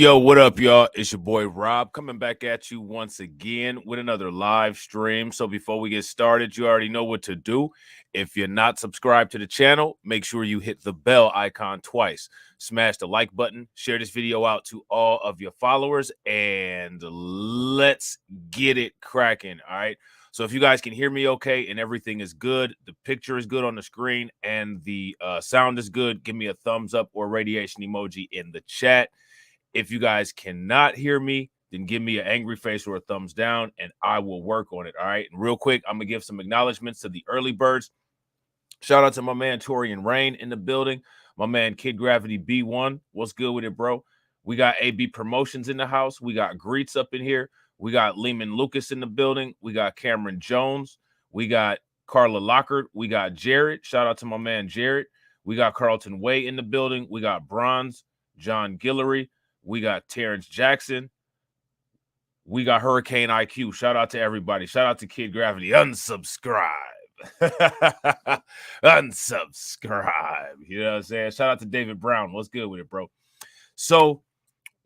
Yo, what up, y'all? It's your boy Rob coming back at you once again with another live stream. So before we get started, you already know what to do. If you're not subscribed to the channel, make sure you hit the bell icon twice. Smash the like button, share this video out to all of your followers, and let's get it cracking, all right? So if you guys can hear me okay and everything is good, the picture is good on the screen, and the sound is good, give me a thumbs up or radiation emoji in the chat. If you guys cannot hear me, then give me an angry face or a thumbs down, and I will work on it, all right? And real quick, I'm going to give some acknowledgments to the early birds. Shout out to my man Torian Rain in the building. My man Kid Gravity B1. What's good with it, bro? We got AB Promotions in the house. We got Greets up in here. We got Lehman Lucas in the building. We got Cameron Jones. We got Carla Lockhart. We got Jared. Shout out to my man Jared. We got Carlton Way in the building. We got Bronze, John Guillory. We got Terrence Jackson. We got Hurricane IQ. Shout out to everybody. Shout out to Kid Gravity. Unsubscribe. Unsubscribe. You know what I'm saying? Shout out to David Brown. What's good with it, bro? So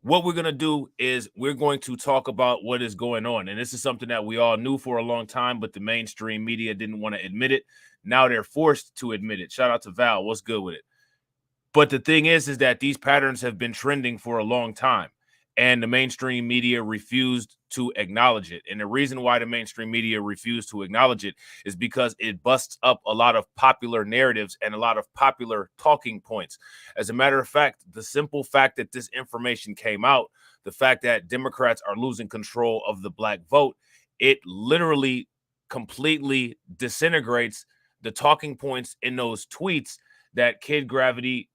what we're going to do is we're going to talk about what is going on. And this is something that we all knew for a long time, but the mainstream media didn't want to admit it. Now they're forced to admit it. Shout out to Val. What's good with it? But the thing is that these patterns have been trending for a long time, and the mainstream media refused to acknowledge it. And the reason why the mainstream media refused to acknowledge it is because it busts up a lot of popular narratives and a lot of popular talking points. As a matter of fact, the simple fact that this information came out, the fact that Democrats are losing control of the black vote, it literally completely disintegrates the talking points in those tweets that Kid Gravity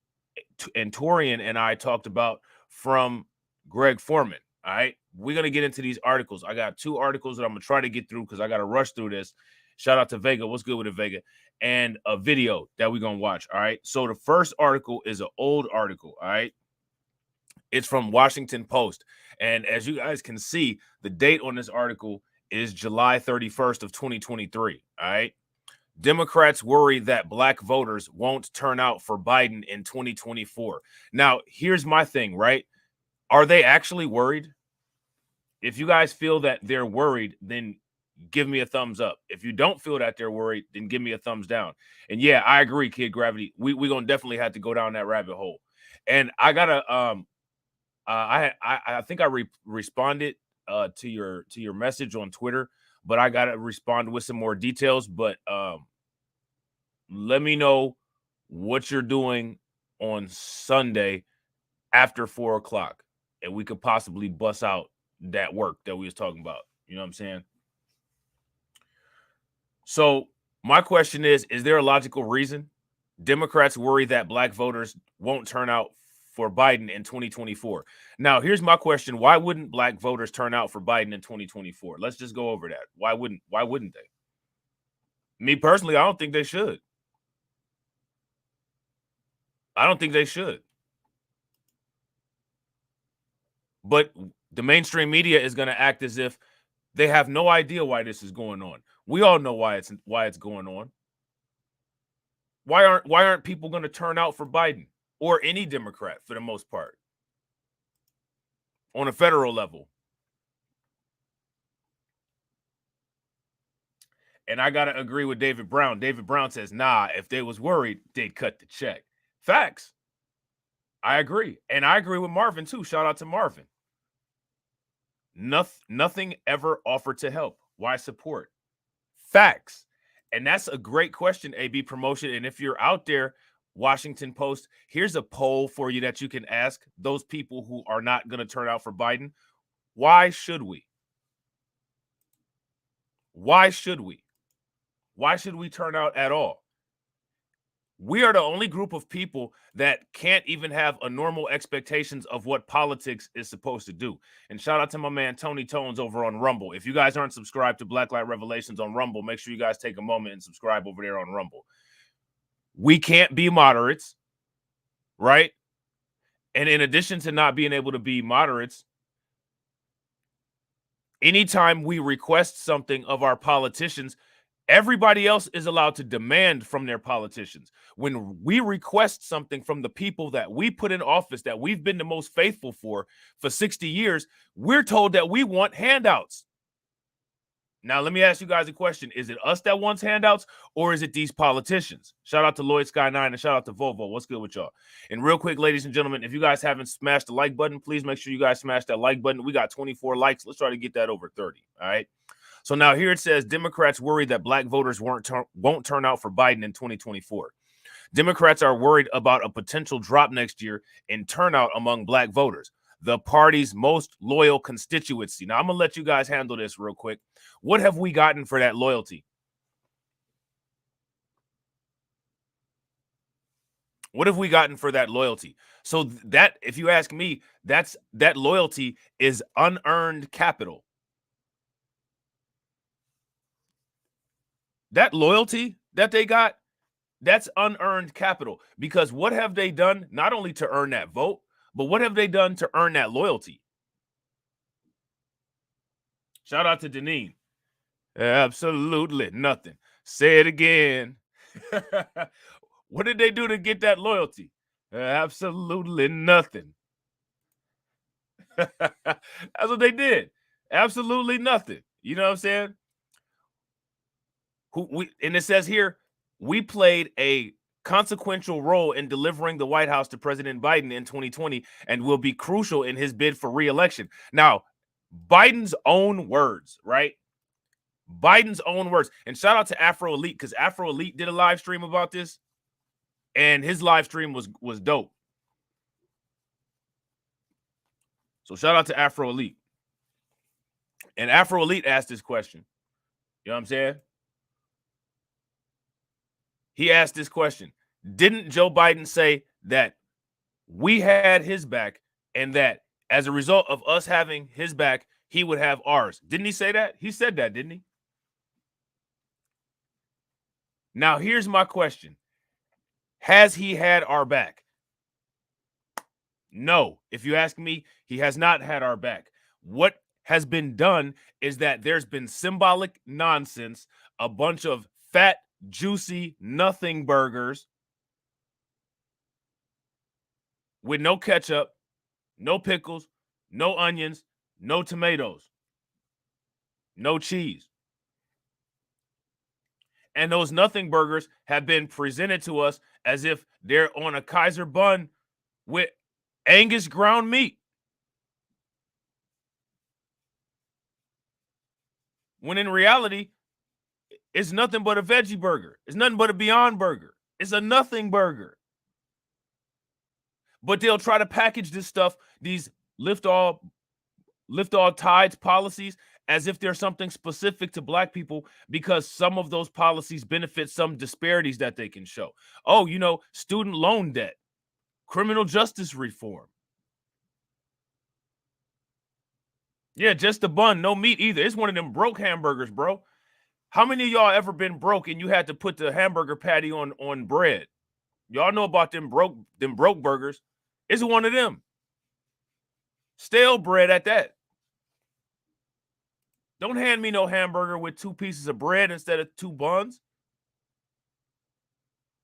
and Torian and I talked about from Greg Foreman. All right, we're gonna get into these articles. I got 2 articles that I'm gonna try to get through because I gotta rush through this. Shout out to Vega. What's good with it, Vega? And a video that we're gonna watch. All right. So the first article is an old article. All right. It's from Washington Post. And as you guys can see, the date on this article is July 31st of 2023. All right. Democrats worry that black voters won't turn out for Biden in 2024. Now, here's my thing, right? Are they actually worried? If you guys feel that they're worried, then give me a thumbs up. If you don't feel that they're worried, then give me a thumbs down. And yeah, I agree, Kid Gravity. We're gonna definitely have to go down that rabbit hole. And I gotta I think I responded to your message on Twitter, but I gotta respond with some more details. But let me know what you're doing on Sunday after 4 o'clock, and we could possibly bust out that work that we was talking about. You know what I'm saying? So my question is there a logical reason Democrats worry that black voters won't turn out for Biden in 2024? Now, here's my question. Why wouldn't black voters turn out for Biden in 2024? Let's just go over that. Why wouldn't they? Me personally, I don't think they should. I don't think they should. But the mainstream media is going to act as if they have no idea why this is going on. We all know why it's going on. Why aren't people going to turn out for Biden or any Democrat for the most part on a federal level? And I got to agree with David Brown. David Brown says, nah, if they was worried, they'd cut the check. Facts. I agree. And I agree with Marvin too. Shout out to Marvin. Nothing ever offered to help. Why support? Facts. And that's a great question, AB Promotion. And if you're out there, Washington Post, here's a poll for you that you can ask those people who are not going to turn out for Biden. Why should we? Why should we? Why should we turn out at all? We are the only group of people that can't even have a normal expectations of what politics is supposed to do. And shout out to my man Tony Tones over on Rumble. If you guys aren't subscribed to Blacklight Revelations on Rumble, make sure you guys take a moment and subscribe over there on Rumble. We can't be moderates, right? And in addition to not being able to be moderates, anytime we request something of our politicians, everybody else is allowed to demand from their politicians. When we request something from the people that we put in office, that we've been the most faithful for 60 years, we're told that we want handouts. Now, let me ask you guys a question. Is it us that wants handouts, or is it these politicians? Shout out to Lloyd Sky 9 and shout out to Volvo. What's good with y'all? And real quick, ladies and gentlemen, if you guys haven't smashed the like button, please make sure you guys smash that like button. We got 24 likes. Let's try to get that over 30. All right. So now here it says Democrats worry that black voters won't turn out for Biden in 2024. Democrats are worried about a potential drop next year in turnout among black voters, the party's most loyal constituency. Now, I'm going to let you guys handle this real quick. What have we gotten for that loyalty? What have we gotten for that loyalty? So that, if you ask me, that loyalty is unearned capital. That loyalty that they got, that's unearned capital. Because what have they done not only to earn that vote, but what have they done to earn that loyalty? Shout out to Deneen. Absolutely nothing. Say it again. What did they do to get that loyalty? Absolutely nothing. That's what they did. Absolutely nothing. You know what I'm saying? And it says here, we played a consequential role in delivering the White House to President Biden in 2020 and will be crucial in his bid for re-election. Now, Biden's own words, right? Biden's own words. And shout out to Afro Elite, because Afro Elite did a live stream about this, and his live stream was dope. So shout out to Afro Elite. And Afro Elite asked this question. You know what I'm saying? He asked this question. Didn't Joe Biden say that we had his back and that as a result of us having his back, he would have ours? Didn't he say that? He said that, didn't he? Now, here's my question. Has he had our back? No. If you ask me, he has not had our back. What has been done is that there's been symbolic nonsense, a bunch of fat, juicy nothing burgers with no ketchup, no pickles, no onions, no tomatoes, no cheese. And those nothing burgers have been presented to us as if they're on a Kaiser bun with Angus ground meat. When in reality, it's nothing but a veggie burger. It's nothing but a Beyond Burger. It's a nothing burger. But they'll try to package this stuff, these lift all tides policies, as if there's something specific to Black people, because some of those policies benefit some disparities that they can show. Oh, you know, student loan debt, criminal justice reform. Yeah, just the bun, no meat either. It's one of them broke hamburgers, bro. How many of y'all ever been broke and you had to put the hamburger patty on bread? Y'all know about them broke burgers. It's one of them. Stale bread at that. Don't hand me no hamburger with 2 pieces of bread instead of 2 buns.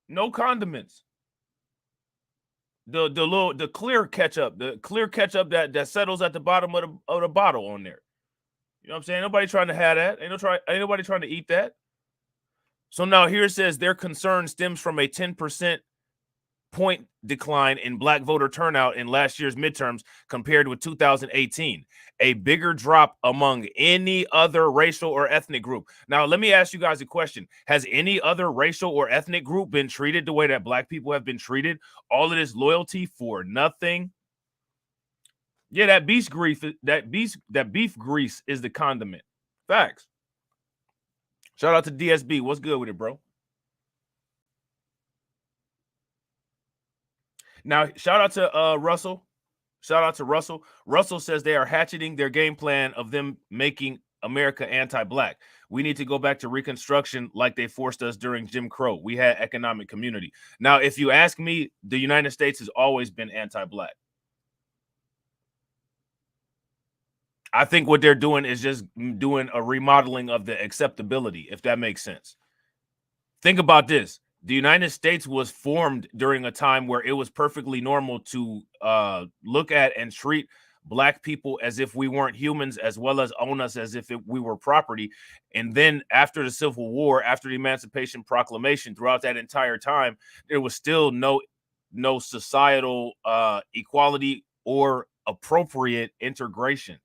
No condiments. The clear ketchup, that settles at the bottom of the bottle on there. You know what I'm saying? Nobody trying to have that. Ain't nobody trying to eat that. So now here it says their concern stems from a 10% point decline in Black voter turnout in last year's midterms compared with 2018, a bigger drop among any other racial or ethnic group. Now, let me ask you guys a question. Has any other racial or ethnic group been treated the way that Black people have been treated? All of this loyalty for nothing? Yeah, that beef grease is the condiment. Facts. Shout out to DSB. What's good with it, bro? Now, shout out to Russell. Shout out to Russell. Russell says they are hatcheting their game plan of them making America anti-Black. We need to go back to Reconstruction like they forced us during Jim Crow. We had economic community. Now, if you ask me, the United States has always been anti-Black. I think what they're doing is just doing a remodeling of the acceptability, if that makes sense. Think about this. The United States was formed during a time where it was perfectly normal to look at and treat Black people as if we weren't humans, as well as own us as if we were property. And then after the Civil War, after the Emancipation Proclamation, throughout that entire time, there was still no societal equality or appropriate integration.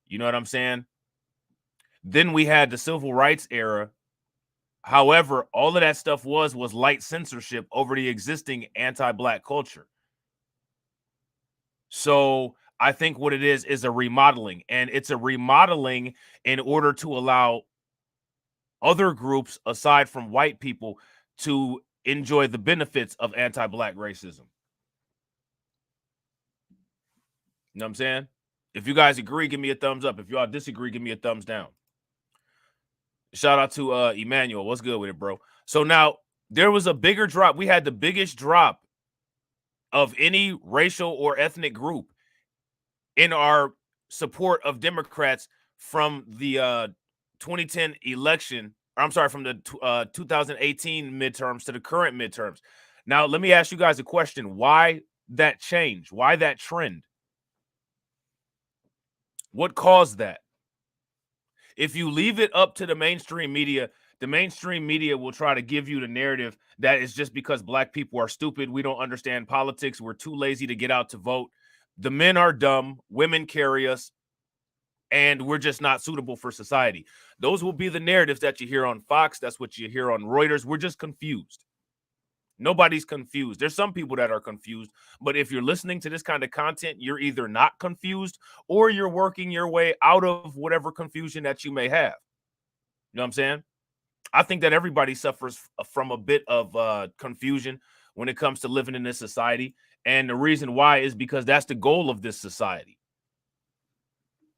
You know what I'm saying? Then we had the Civil Rights era. However, all of that stuff was light censorship over the existing anti-Black culture. So I think what it is a remodeling, and it's a remodeling in order to allow other groups aside from white people to enjoy the benefits of anti-Black racism. You know what I'm saying? If you guys agree, give me a thumbs up. If y'all disagree, give me a thumbs down. Shout out to Emmanuel. What's good with it, bro? So now there was a bigger drop. We had the biggest drop of any racial or ethnic group in our support of Democrats from the 2010 election, or I'm sorry, from the 2018 midterms to the current midterms. Now, let me ask you guys a question. Why that change? Why that trend? What caused that? If you leave it up to the mainstream media will try to give you the narrative that it's just because black people are stupid, we don't understand politics, we're too lazy to get out to vote, the men are dumb, women carry us, and we're just not suitable for society. Those will be the narratives that you hear on Fox. That's what you hear on Reuters. We're just confused. Nobody's confused. There's some people that are confused, but if you're listening to this kind of content, you're either not confused or you're working your way out of whatever confusion that you may have. You know what I'm saying? I think that everybody suffers from a bit of confusion when it comes to living in this society. And the reason why is because that's the goal of this society.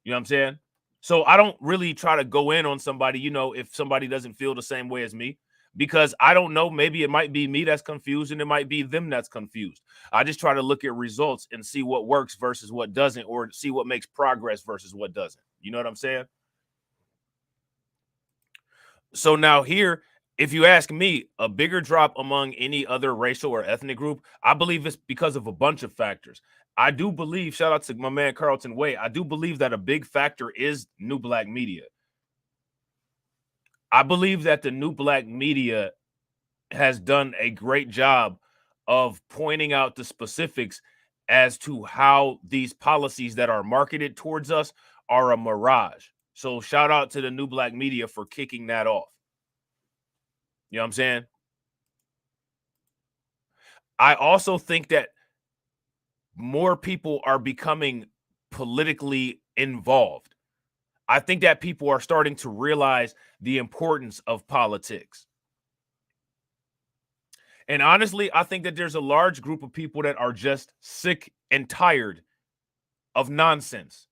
You know what I'm saying? So I don't really try to go in on somebody, if somebody doesn't feel the same way as me, because I don't know. Maybe it might be me that's confused and it might be them that's confused. I just try to look at results and see what works versus what doesn't, or see what makes progress versus what doesn't. You know what I'm saying? So now here, if you ask me, a bigger drop among any other racial or ethnic group, I believe it's because of a bunch of factors. I do believe, shout out to my man Carlton Way, I do believe that a big factor is new black media. I believe that the new black media has done a great job of pointing out the specifics as to how these policies that are marketed towards us are a mirage. So shout out to the new black media for kicking that off. You know what I'm saying? I also think that more people are becoming politically involved. I think that people are starting to realize the importance of politics. And honestly, I think that there's a large group of people that are just sick and tired of nonsense.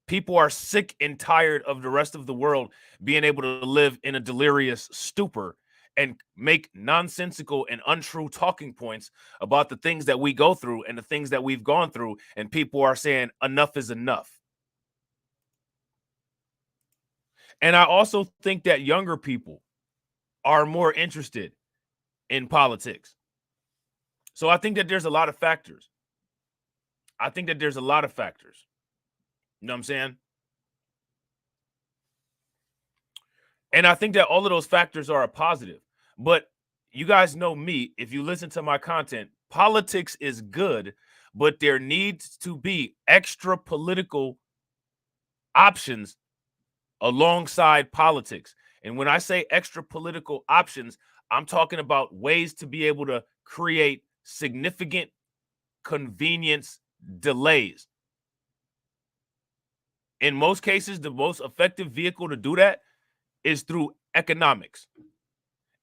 People are sick and tired of the rest of the world being able to live in a delirious stupor and make nonsensical and untrue talking points about the things that we go through and the things that we've gone through. And people are saying enough is enough. And I also think that younger people are more interested in politics. So I think that there's a lot of factors. You know what I'm saying? And I think that all of those factors are a positive. But you guys know me, if you listen to my content, politics is good, but there needs to be extra political options alongside politics. And when I say extra political options, I'm talking about ways to be able to create significant convenience delays. In most cases, the most effective vehicle to do that is through economics.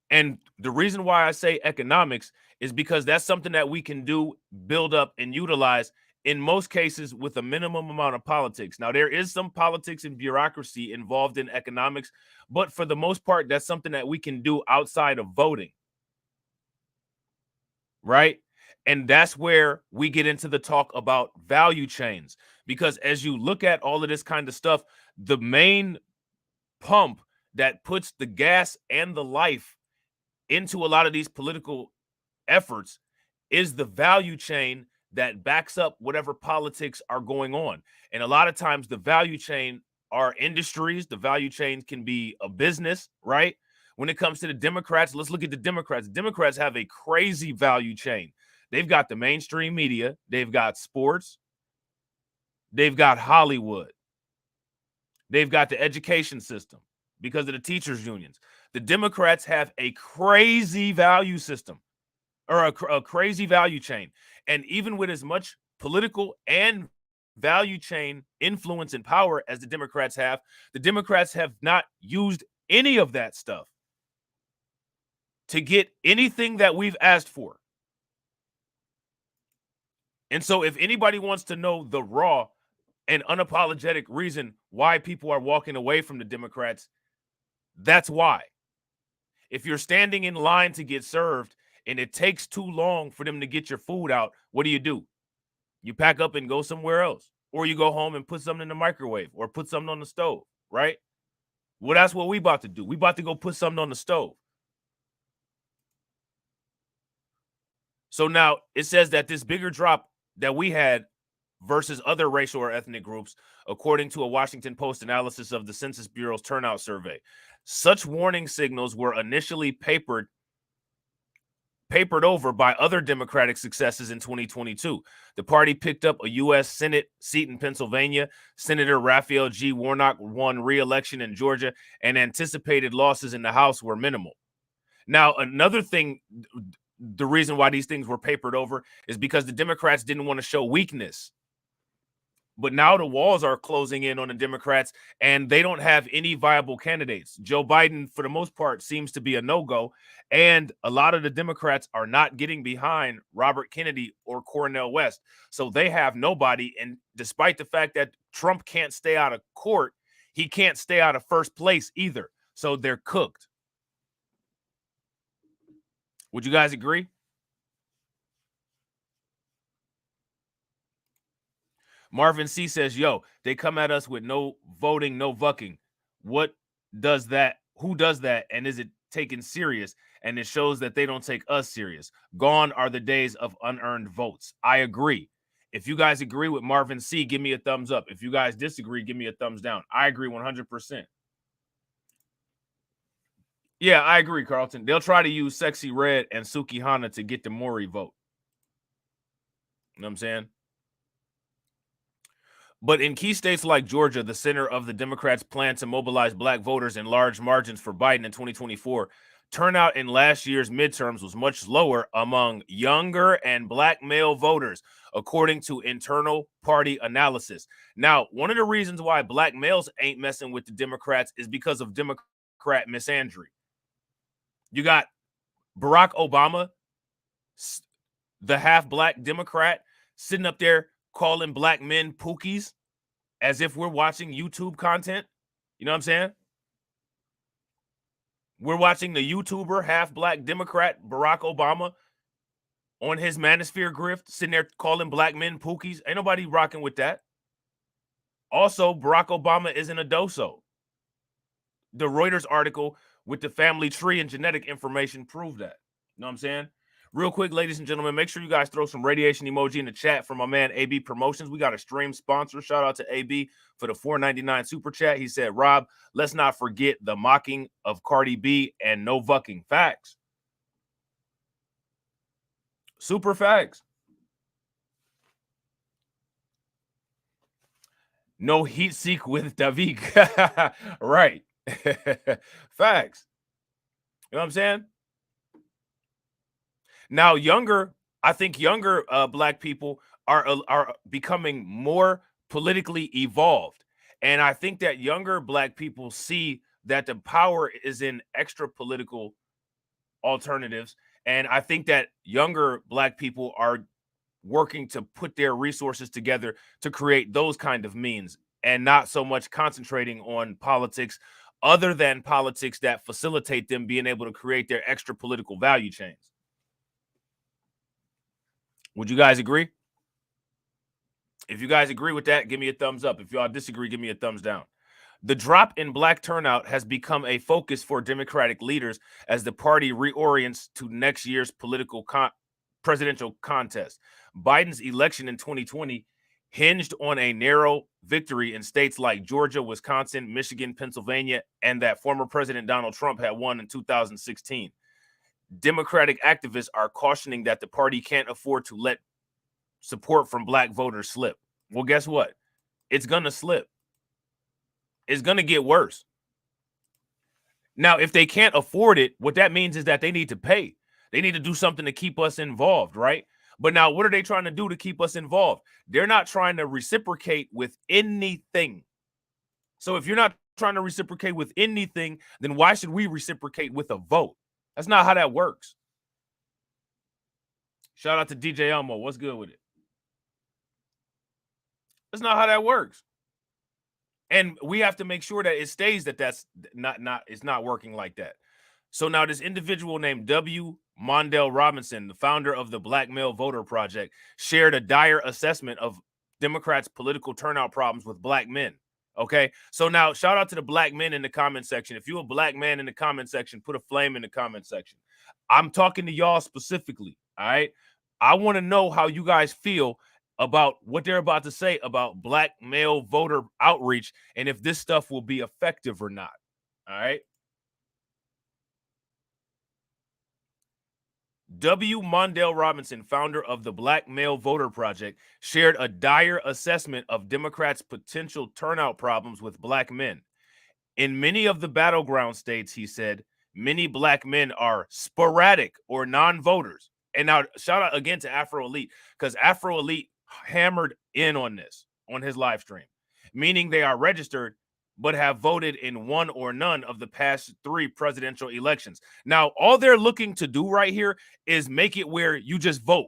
And the reason why I say economics is because that's something that we can do, build up, and utilize in most cases with a minimum amount of politics. Now, there is some politics and bureaucracy involved in economics, but for the most part, that's something that we can do outside of voting. Right? And that's where we get into the talk about value chains. Because as you look at all of this kind of stuff, the main pump that puts the gas and the life into a lot of these political efforts is the value chain that backs up whatever politics are going on. And a lot of times the value chain are industries. The value chain can be a business, right? When it comes to the Democrats, let's look at the Democrats. Democrats have a crazy value chain. They've got the mainstream media. They've got sports. They've got Hollywood. They've got the education system because of the teachers' unions. The Democrats have a crazy value system, or a crazy value chain. And even with as much political and value chain influence and power as the Democrats have not used any of that stuff to get anything that we've asked for. And so if anybody wants to know the raw and unapologetic reason why people are walking away from the Democrats, that's why. If you're standing in line to get served and it takes too long for them to get your food out, what do? You pack up and go somewhere else. or you go home and put something in the microwave or put something on the stove, right? Well, that's what we about to do. We about to go put something on the stove. So now it says that this bigger drop that we had versus other racial or ethnic groups, according to a Washington Post analysis of the Census Bureau's turnout survey. Such warning signals were initially papered over by other Democratic successes in 2022. The party picked up a U.S. Senate seat in Pennsylvania. Senator Raphael G. Warnock won re-election in Georgia, and anticipated losses in the House were minimal. Now, another thing, the reason why these things were papered over is because the Democrats didn't want to show weakness. But now the walls are closing in on the Democrats, and they don't have any viable candidates. Joe Biden, for the most part, seems to be a no-go, and a lot of the Democrats are not getting behind Robert Kennedy or Cornel West. So they have nobody, and despite the fact that Trump can't stay out of court, he can't stay out of first place either. So they're cooked. Would you guys agree? Marvin C says, yo, they come at us with no voting, no vucking. What does that? Who does that? And is it taken serious? And it shows that they don't take us serious. Gone are the days of unearned votes. I agree. If you guys agree with Marvin C, give me a thumbs up. If you guys disagree, give me a thumbs down. I agree 100%. Yeah, I agree, Carlton. They'll try to use Sexy Red and Suki Hana to get the Maury vote. You know what I'm saying? But in key states like Georgia, the center of the Democrats' plan to mobilize black voters in large margins for Biden in 2024, turnout in last year's midterms was much lower among younger and black male voters, according to internal party analysis. Now, one of the reasons why black males ain't messing with the Democrats is because of Democrat misandry. You got Barack Obama, the half-black Democrat, sitting up there calling black men pookies as if we're watching YouTube content. You know what I'm saying? We're watching the YouTuber, half-black Democrat Barack Obama on his manosphere grift, sitting there calling black men pookies. Ain't nobody rocking with that. Also, Barack Obama isn't a doso. The Reuters article with the family tree and genetic information proved that. You know what I'm saying? Real quick, ladies and gentlemen, make sure you guys throw some radiation emoji in the chat for my man AB Promotions. We got a stream sponsor. Shout out to AB for the $4.99 super chat. He said, Rob, let's not forget the mocking of Cardi B and no vucking. Facts. Super facts. No heat seek with Davik. Right. Facts. You know what I'm saying? Now, I think younger black people are becoming more politically evolved. And I think that younger black people see that the power is in extra political alternatives. And I think that younger black people are working to put their resources together to create those kind of means and not so much concentrating on politics other than politics that facilitate them being able to create their extra political value chains. Would you guys agree? If you guys agree with that, give me a thumbs up. If y'all disagree, give me a thumbs down. The drop in black turnout has become a focus for Democratic leaders as the party reorients to next year's presidential contest. Biden's election in 2020 hinged on a narrow victory in states like Georgia, Wisconsin, Michigan, Pennsylvania, and that former President Donald Trump had won in 2016. Democratic activists are cautioning that the party can't afford to let support from black voters slip. Well, guess what? It's going to slip. It's going to get worse. Now, if they can't afford it, what that means is that they need to pay. They need to do something to keep us involved, right? But now, what are they trying to do to keep us involved? They're not trying to reciprocate with anything. So if you're not trying to reciprocate with anything, then why should we reciprocate with a vote? That's not how that works. Shout out to DJ Elmo. What's good with it? That's not how that works. And we have to make sure that it stays that's it's not working like that. So now this individual named Mondale Robinson, the founder of the Black Male Voter Project, shared a dire assessment of Democrats' political turnout problems with black men. Okay, so now shout out to the black men in the comment section. If you're a black man in the comment section, put a flame in the comment section. I'm talking to y'all specifically. All right, I want to know how you guys feel about what they're about to say about black male voter outreach and if this stuff will be effective or not. All right. Mondale Robinson, founder of the Black Male Voter Project, shared a dire assessment of Democrats' potential turnout problems with black men. In many of the battleground states, he said, many black men are sporadic or non-voters. And now shout out again to Afro Elite, because Afro Elite hammered in on this on his live stream, meaning they are registered but have voted in one or none of the past 3 presidential elections. Now, all they're looking to do right here is make it where you just vote.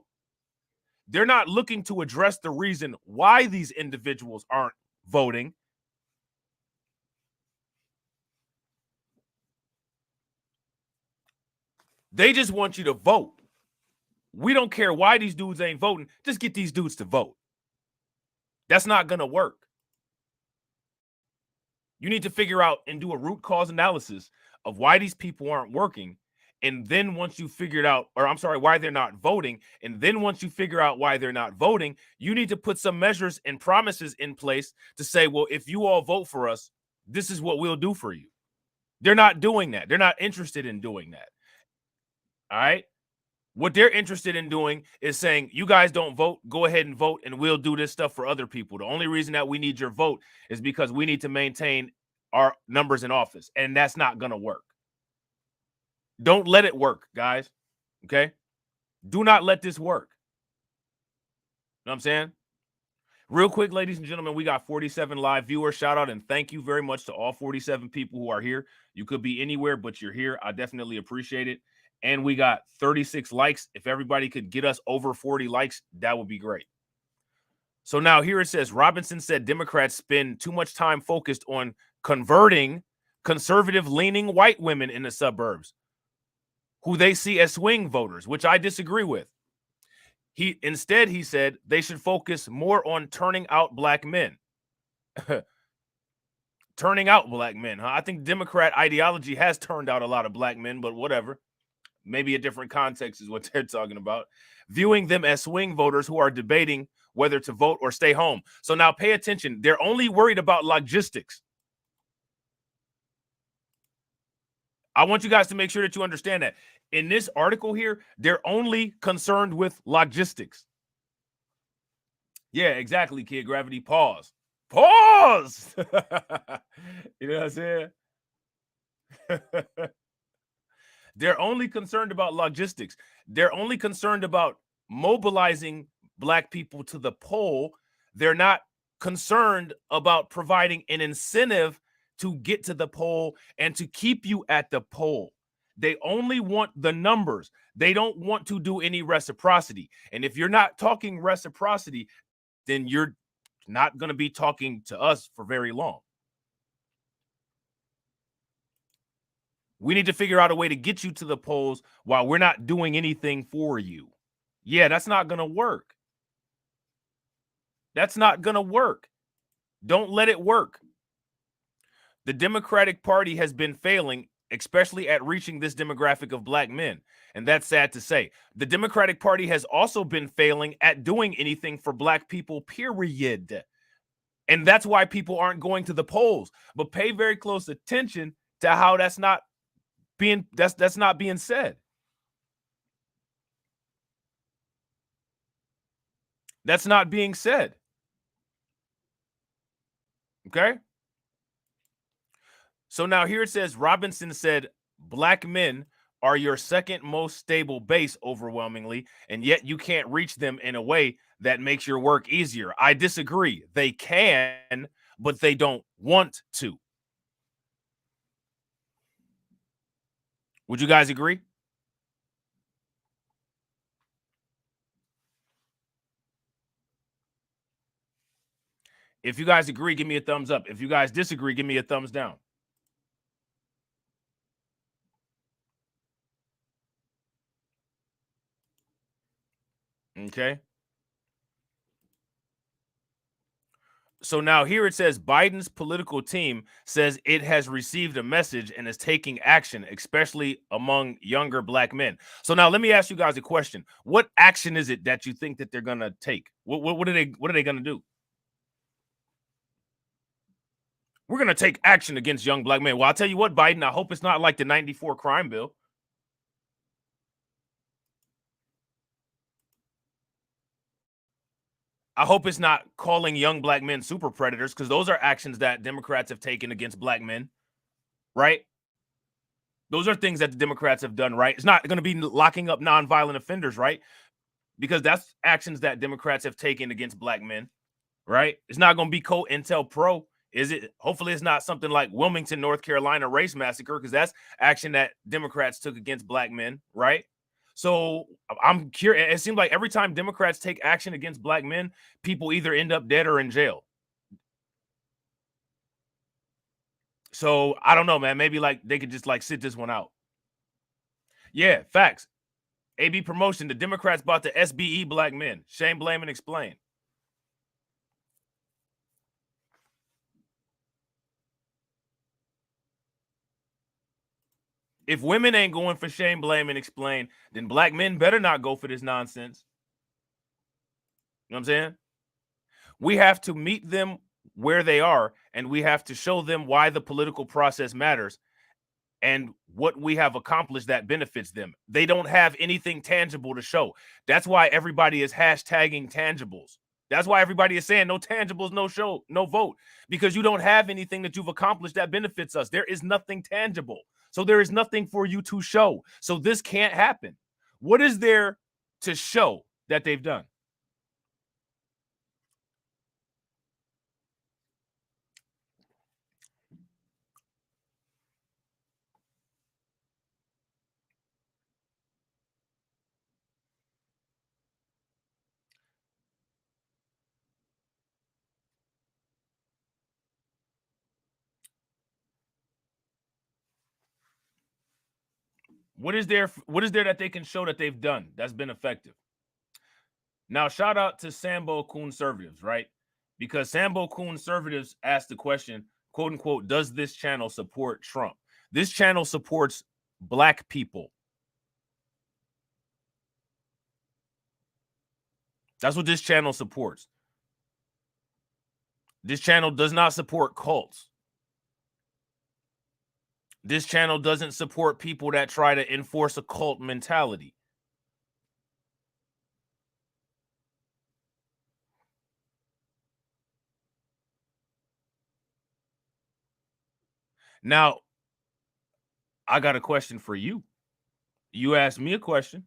They're not looking to address the reason why these individuals aren't voting. They just want you to vote. We don't care why these dudes ain't voting. Just get these dudes to vote. That's not going to work. You need to figure out and do a root cause analysis of why these people aren't working. And then once you figured out, or I'm sorry, why they're not voting. And then once you figure out why they're not voting, you need to put some measures and promises in place to say, well, if you all vote for us, this is what we'll do for you. They're not doing that. They're not interested in doing that. All right. What they're interested in doing is saying, you guys don't vote, go ahead and vote, and we'll do this stuff for other people. The only reason that we need your vote is because we need to maintain our numbers in office, and that's not going to work. Don't let it work, guys, okay? Do not let this work. You know what I'm saying? Real quick, ladies and gentlemen, we got 47 live viewers. Shout out and thank you very much to all 47 people who are here. You could be anywhere, but you're here. I definitely appreciate it. And we got 36 likes. If everybody could get us over 40 likes, that would be great. So now here it says, Robinson said Democrats spend too much time focused on converting conservative-leaning white women in the suburbs, who they see as swing voters, which I disagree with. Instead, he said they should focus more on turning out black men. Turning out black men, huh? I think Democrat ideology has turned out a lot of black men, but whatever. Maybe a different context is what they're talking about. Viewing them as swing voters who are debating whether to vote or stay home. So now pay attention. They're only worried about logistics. I want you guys to make sure that you understand that. In this article here, they're only concerned with logistics. Yeah, exactly, Kid Gravity. Pause. Pause! You know what I'm saying? They're only concerned about logistics. They're only concerned about mobilizing black people to the poll. They're not concerned about providing an incentive to get to the poll and to keep you at the poll. They only want the numbers. They don't want to do any reciprocity. And if you're not talking reciprocity, then you're not going to be talking to us for very long. We need to figure out a way to get you to the polls while we're not doing anything for you. Yeah, that's not going to work. That's not going to work. Don't let it work. The Democratic Party has been failing, especially at reaching this demographic of black men. And that's sad to say. The Democratic Party has also been failing at doing anything for black people, period. And that's why people aren't going to the polls. But pay very close attention to how that's not being said. That's not being said. Okay? So now here it says, Robinson said, black men are your second most stable base overwhelmingly, and yet you can't reach them in a way that makes your work easier. I disagree. They can, but they don't want to. Would you guys agree? If you guys agree, give me a thumbs up. If you guys disagree, give me a thumbs down. Okay. So now here it says Biden's political team says it has received a message and is taking action, especially among younger black men. So now let me ask you guys a question. What action is it that you think that they're gonna take? What are they gonna do? We're gonna take action against young black men. Well, I'll tell you what, Biden, I hope it's not like the 94 crime bill. I hope it's not calling young black men super predators, because those are actions that Democrats have taken against black men, right? Those are things that the Democrats have done, right? It's not going to be locking up nonviolent offenders, right? Because that's actions that Democrats have taken against black men, right? It's not going to be COINTELPRO, is it? Hopefully it's not something like Wilmington, North Carolina race massacre, because that's action that Democrats took against black men, right? So I'm curious. It seems like every time Democrats take action against black men, people either end up dead or in jail. So I don't know, man. Maybe like they could just like sit this one out. Yeah, facts. AB promotion. The Democrats bought the SBE black men. Shame, blame, and explain. If women ain't going for shame, blame, and explain, then black men better not go for this nonsense. You know what I'm saying? We have to meet them where they are, and we have to show them why the political process matters and what we have accomplished that benefits them. They don't have anything tangible to show. That's why everybody is hashtagging tangibles. That's why everybody is saying no tangibles, no show, no vote, because you don't have anything that you've accomplished that benefits us. There is nothing tangible. So there is nothing for you to show. So this can't happen. What is there to show that they've done? What is there that they can show that they've done that's been effective? Now, shout out to Sambo Conservatives, right? Because Sambo Conservatives asked the question, quote unquote, does this channel support Trump? This channel supports black people. That's what this channel supports. This channel does not support cults. This channel doesn't support people that try to enforce a cult mentality. Now, I got a question for you. You asked me a question.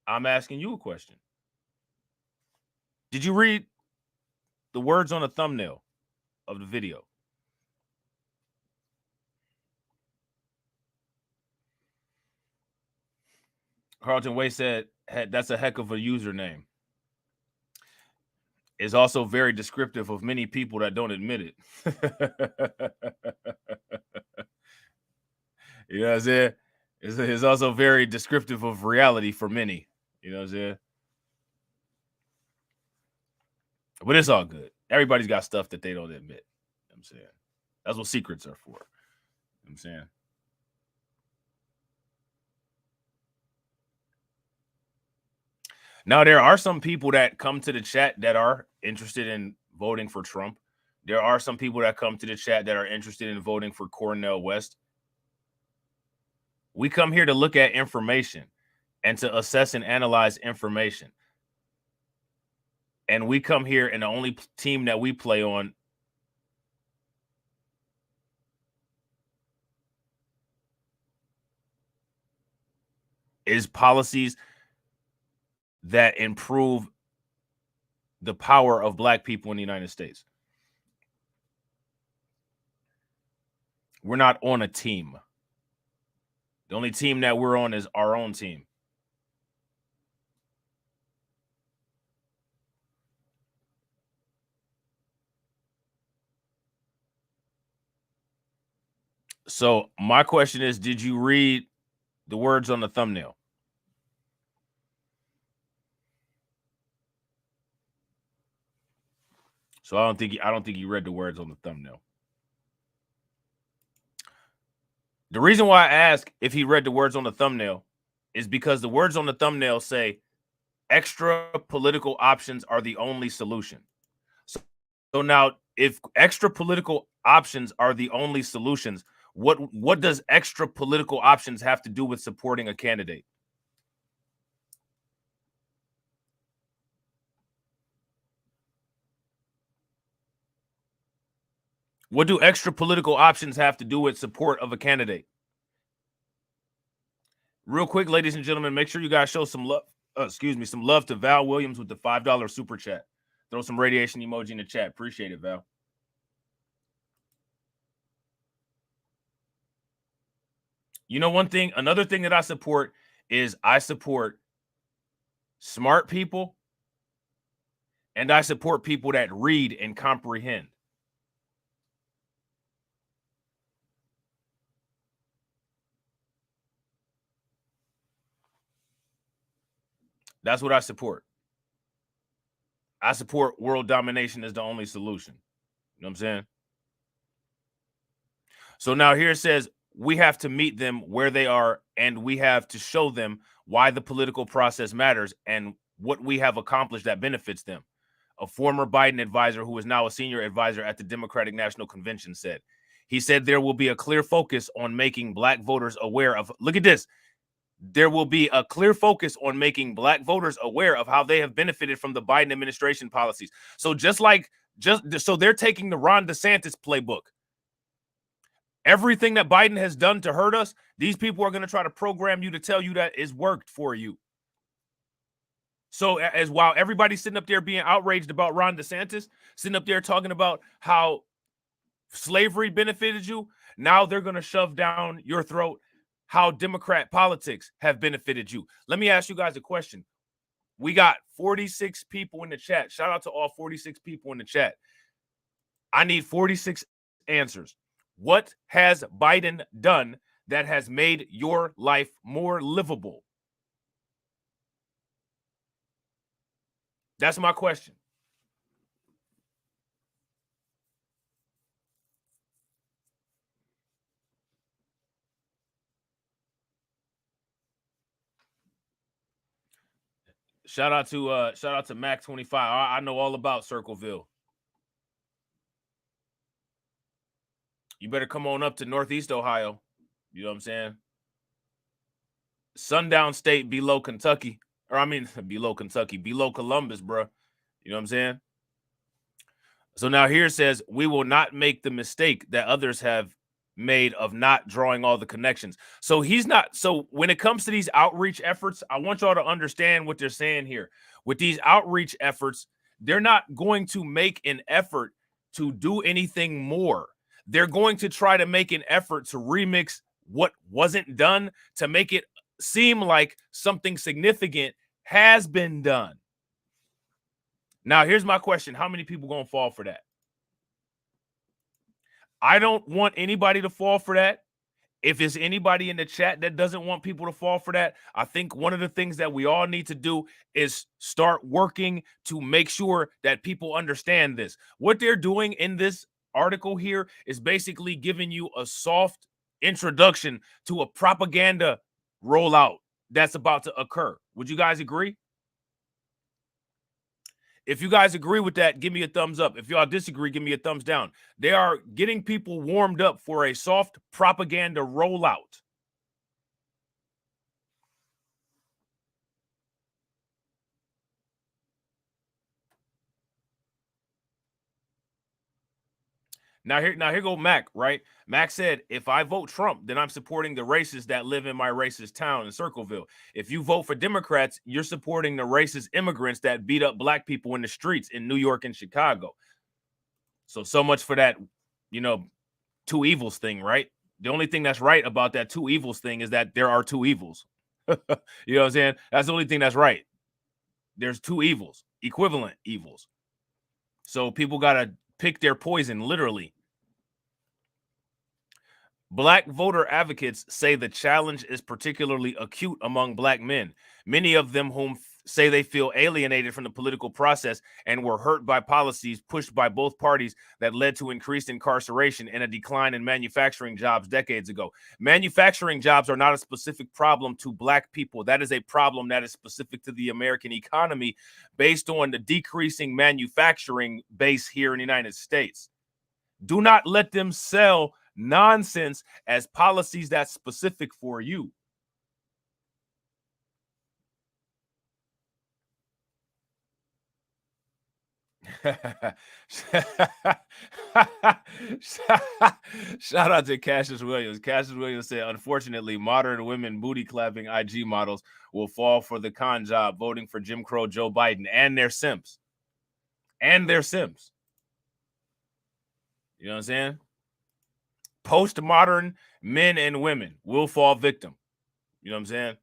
I'm asking you a question. Did you read the words on the thumbnail of the video? Carlton Way said, that's a heck of a username. It's also very descriptive of many people that don't admit it. You know what I'm saying? It's also very descriptive of reality for many. You know what I'm saying? But it's all good. Everybody's got stuff that they don't admit. You know what I'm saying? That's what secrets are for. You know what I'm saying? Now, there are some people that come to the chat that are interested in voting for Trump. There are some people that come to the chat that are interested in voting for Cornel West. We come here to look at information and to assess and analyze information. And we come here, and the only team that we play on is policies that improve the power of black people in the United States. We're not on a team. The only team that we're on is our own team. So my question is, did you read the words on the thumbnail? So I don't think he read the words on the thumbnail. The reason why I ask if he read the words on the thumbnail is because the words on the thumbnail say extra political options are the only solution. So now, if extra political options are the only solutions, what does extra political options have to do with supporting a candidate? What do extra political options have to do with support of a candidate? Real quick, ladies and gentlemen, make sure you guys show some love. Some love to Val Williams with the $5 super chat. Throw some radiation emoji in the chat. Appreciate it, Val. You know, another thing that I support is I support smart people and I support people that read and comprehend. That's what I support. I support world domination as the only solution. You know what I'm saying? So now here it says we have to meet them where they are and we have to show them why the political process matters and what we have accomplished that benefits them. A former Biden advisor who is now a senior advisor at the Democratic National Convention said. He said there will be a clear focus on making black voters aware of, look at this, there will be a clear focus on making black voters aware of how they have benefited from the Biden administration policies. So so they're taking the Ron DeSantis playbook. Everything that Biden has done to hurt us, these people are going to try to program you to tell you that it's worked for you. So as while everybody's sitting up there being outraged about Ron DeSantis, sitting up there talking about how slavery benefited you, now they're going to shove down your throat how Democrat politics have benefited you. Let me ask you guys a question. We got 46 people in the chat. Shout out to all 46 people in the chat. I need 46 answers. What has Biden done that has made your life more livable? That's my question. Shout out to Mac 25. I know all about Circleville. You better come on up to Northeast Ohio. You know what I'm saying? Sundown State below Kentucky. Or I mean below Kentucky, below Columbus, bro. You know what I'm saying? So now here it says, we will not make the mistake that others have made of not drawing all the connections. So he's not. So when it comes to these outreach efforts, I want y'all to understand what they're saying here. With these outreach efforts, they're not going to make an effort to do anything more. They're going to try to make an effort to remix what wasn't done to make it seem like something significant has been done. Now, here's my question. How many people going to fall for that? I don't want anybody to fall for that. If it's anybody in the chat that doesn't want people to fall for that, I think one of the things that we all need to do is start working to make sure that people understand this. What they're doing in this article here is basically giving you a soft introduction to a propaganda rollout that's about to occur. Would you guys agree? If you guys agree with that, give me a thumbs up. If y'all disagree, give me a thumbs down. They are getting people warmed up for a soft propaganda rollout. Now here go Mac, right? Mac said, if I vote Trump, then I'm supporting the racists that live in my racist town in Circleville. If you vote for Democrats, you're supporting the racist immigrants that beat up black people in the streets in New York and Chicago. So much for that, two evils thing, right? The only thing that's right about that two evils thing is that there are two evils. You know what I'm saying? That's the only thing that's right. There's two evils, equivalent evils. So people got to pick their poison, literally. Black voter advocates say the challenge is particularly acute among black men, many of them whom say they feel alienated from the political process and were hurt by policies pushed by both parties that led to increased incarceration and a decline in manufacturing jobs decades ago. Manufacturing jobs are not a specific problem to Black people. That is a problem that is specific to the American economy based on the decreasing manufacturing base here in the United States. Do not let them sell nonsense as policies that's specific for you. Shout out to Cassius Williams. Cassius Williams said, unfortunately, modern women booty clapping IG models will fall for the con job voting for Jim Crow Joe Biden and their simps. And their simps. You know what I'm saying? Postmodern men and women will fall victim. You know what I'm saying?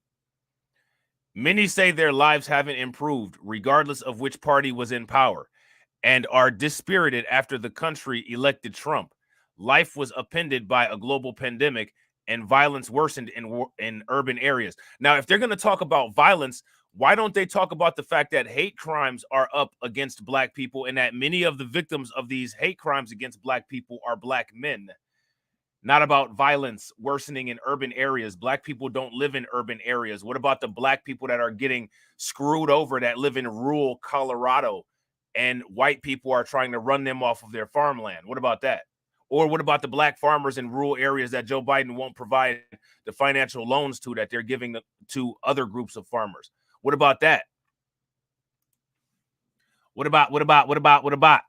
Many say their lives haven't improved, regardless of which party was in power, and are dispirited after the country elected Trump. Life was upended by a global pandemic, and violence worsened in urban areas. Now, if they're going to talk about violence, why don't they talk about the fact that hate crimes are up against Black people and that many of the victims of these hate crimes against Black people are Black men? Not about violence worsening in urban areas. Black people don't live in urban areas. What about the Black people that are getting screwed over that live in rural Colorado and white people are trying to run them off of their farmland? What about that? Or what about the Black farmers in rural areas that Joe Biden won't provide the financial loans to that they're giving to other groups of farmers? What about that? What about?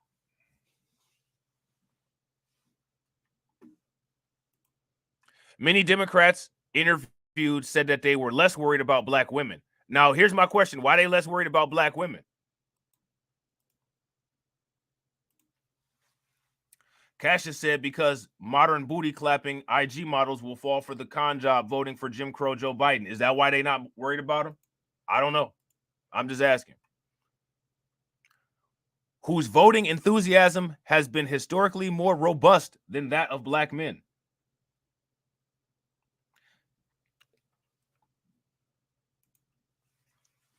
Many Democrats interviewed said that they were less worried about Black women. Now, here's my question. Why are they less worried about Black women? Cassius said because modern booty clapping IG models will fall for the con job voting for Jim Crow Joe Biden. Is that why they not worried about him? I don't know. I'm just asking. Whose voting enthusiasm has been historically more robust than that of Black men.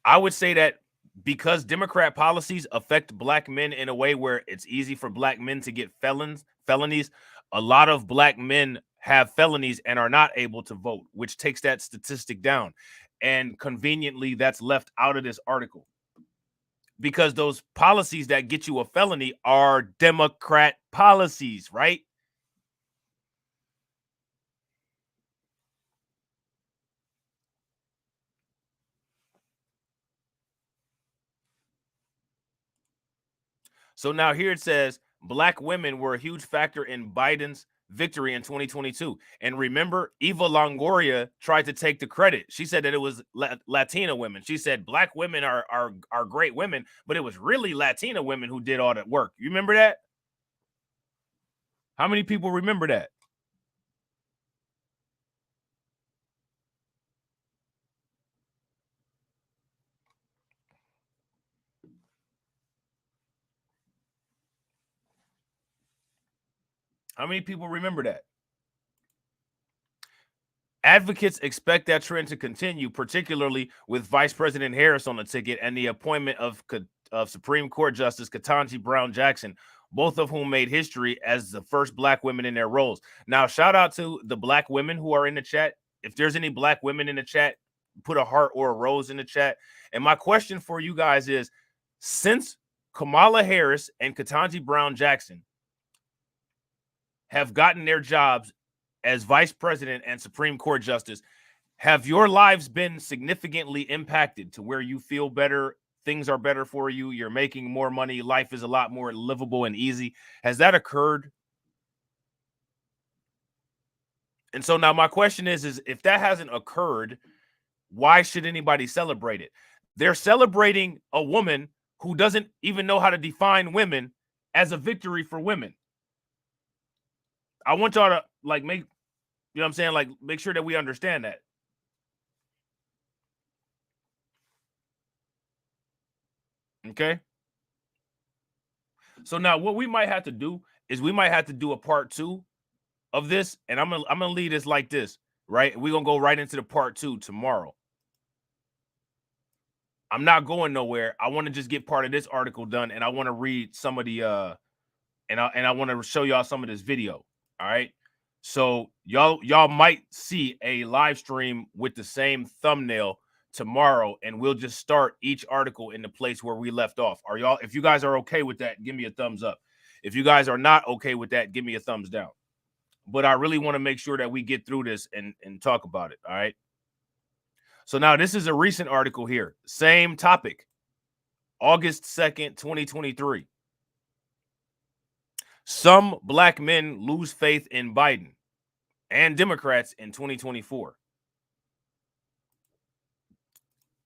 I would say that because Democrat policies affect Black men in a way where it's easy for Black men to get felonies, a lot of Black men have felonies and are not able to vote, which takes that statistic down. And conveniently, that's left out of this article. Because those policies that get you a felony are Democrat policies, right? So now here it says Black women were a huge factor in Biden's victory in 2022. And remember, Eva Longoria tried to take the credit. She said that it was Latina women. She said Black women are great women, but it was really Latina women who did all that work. You remember that? How many people remember that? How many people remember that? Advocates expect that trend to continue, particularly with Vice President Harris on the ticket and the appointment of Supreme Court Justice Ketanji Brown Jackson, both of whom made history as the first Black women in their roles. Now, shout out to the Black women who are in the chat. If there's any Black women in the chat, put a heart or a rose in the chat. And my question for you guys is, since Kamala Harris and Ketanji Brown Jackson have gotten their jobs as vice president and Supreme Court justice, have your lives been significantly impacted to where you feel better, things are better for you, you're making more money, life is a lot more livable and easy? Has that occurred? And so now my question is if that hasn't occurred, why should anybody celebrate it? They're celebrating a woman who doesn't even know how to define women as a victory for women. I want y'all to make, you know what I'm saying? Like, make sure that we understand that. Okay. So now what we might have to do is we might have to do a part 2 of this. And I'm gonna leave this like this, right? We're gonna go right into the part 2 tomorrow. I'm not going nowhere. I want to just get part of this article done, and I want to read some of the and I want to show y'all some of this video. All right. So y'all might see a live stream with the same thumbnail tomorrow, and we'll just start each article in the place where we left off. Are y'all, if you guys are okay with that, give me a thumbs up. If you guys are not okay with that, give me a thumbs down. But I really want to make sure that we get through this and talk about it. All right. So now this is a recent article here. Same topic. August 2nd, 2023. Some black men lose faith in Biden and Democrats in 2024.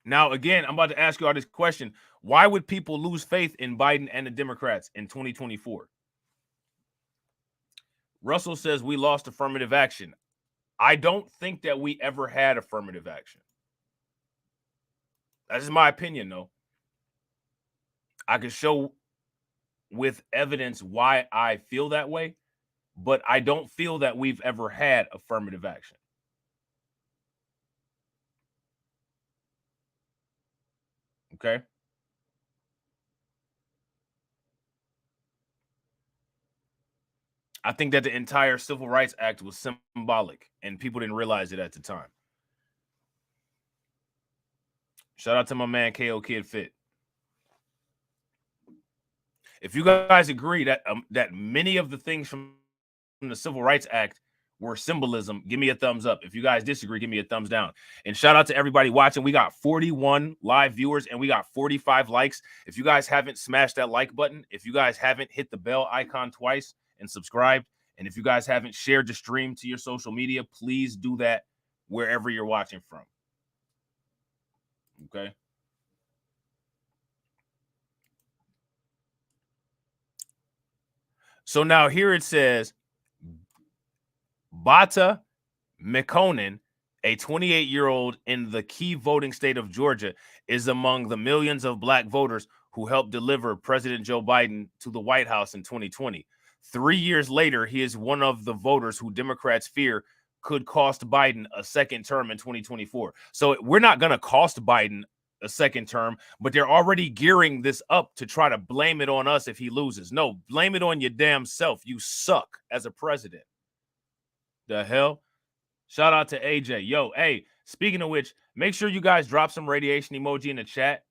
Now, again, I'm about to ask you all this question. Why would people lose faith in Biden and the Democrats in 2024? Russell says we lost affirmative action. I don't think that we ever had affirmative action. That's my opinion, though. I can show with evidence why I feel that way, but I don't feel that we've ever had affirmative action. Okay. I think that the entire Civil Rights Act was symbolic, and people didn't realize it at the time. Shout out to my man KO Kid Fit. If you guys agree that that many of the things from the Civil Rights Act were symbolism, give me a thumbs up. If you guys disagree, give me a thumbs down. And shout out to everybody watching. We got 41 live viewers and we got 45 likes. If you guys haven't smashed that like button, if you guys haven't hit the bell icon twice and subscribed, and if you guys haven't shared the stream to your social media, please do that wherever you're watching from. Okay. So now here it says, Bata McConan, a 28-year-old in the key voting state of Georgia, is among the millions of black voters who helped deliver President Joe Biden to the White House in 2020. 3 years later, he is one of the voters who Democrats fear could cost Biden a second term in 2024. So we're not going to cost Biden a second term, but they're already gearing this up to try to blame it on us if he loses. No, blame it on your damn self. You suck as a president. The hell? Shout out to AJ. Yo, hey, speaking of which, make sure you guys drop some radiation emoji in the chat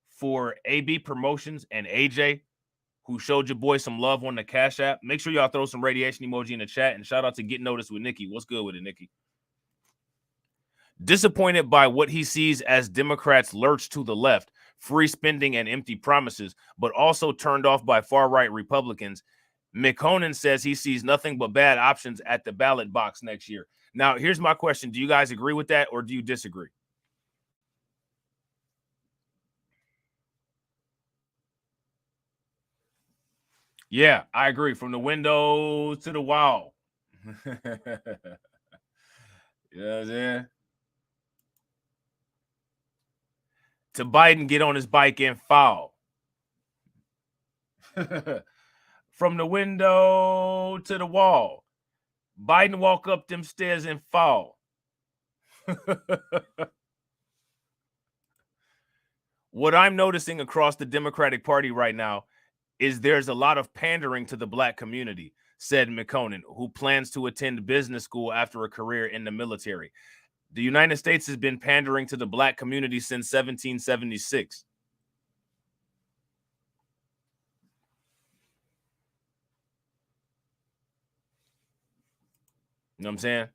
for AB Promotions and AJ, who showed your boy some love on the Cash App. Make sure y'all throw some radiation emoji in the chat, and shout out to Get Noticed with Nikki. What's good with it, Nikki? Disappointed by what he sees as Democrats lurch to the left, free spending and empty promises, but also turned off by far-right Republicans, McConan says he sees nothing but bad options at the ballot box next year. Now, here's my question. Do you guys agree with that or do you disagree? Yeah, I agree. From the window to the wall. You know what I'm saying? To Biden get on his bike and fall. From the window to the wall. Biden walk up them stairs and fall. What I'm noticing across the Democratic Party right now is there's a lot of pandering to the black community, said McConan, who plans to attend business school after a career in the military. The United States has been pandering to the black community since 1776. You know what I'm saying?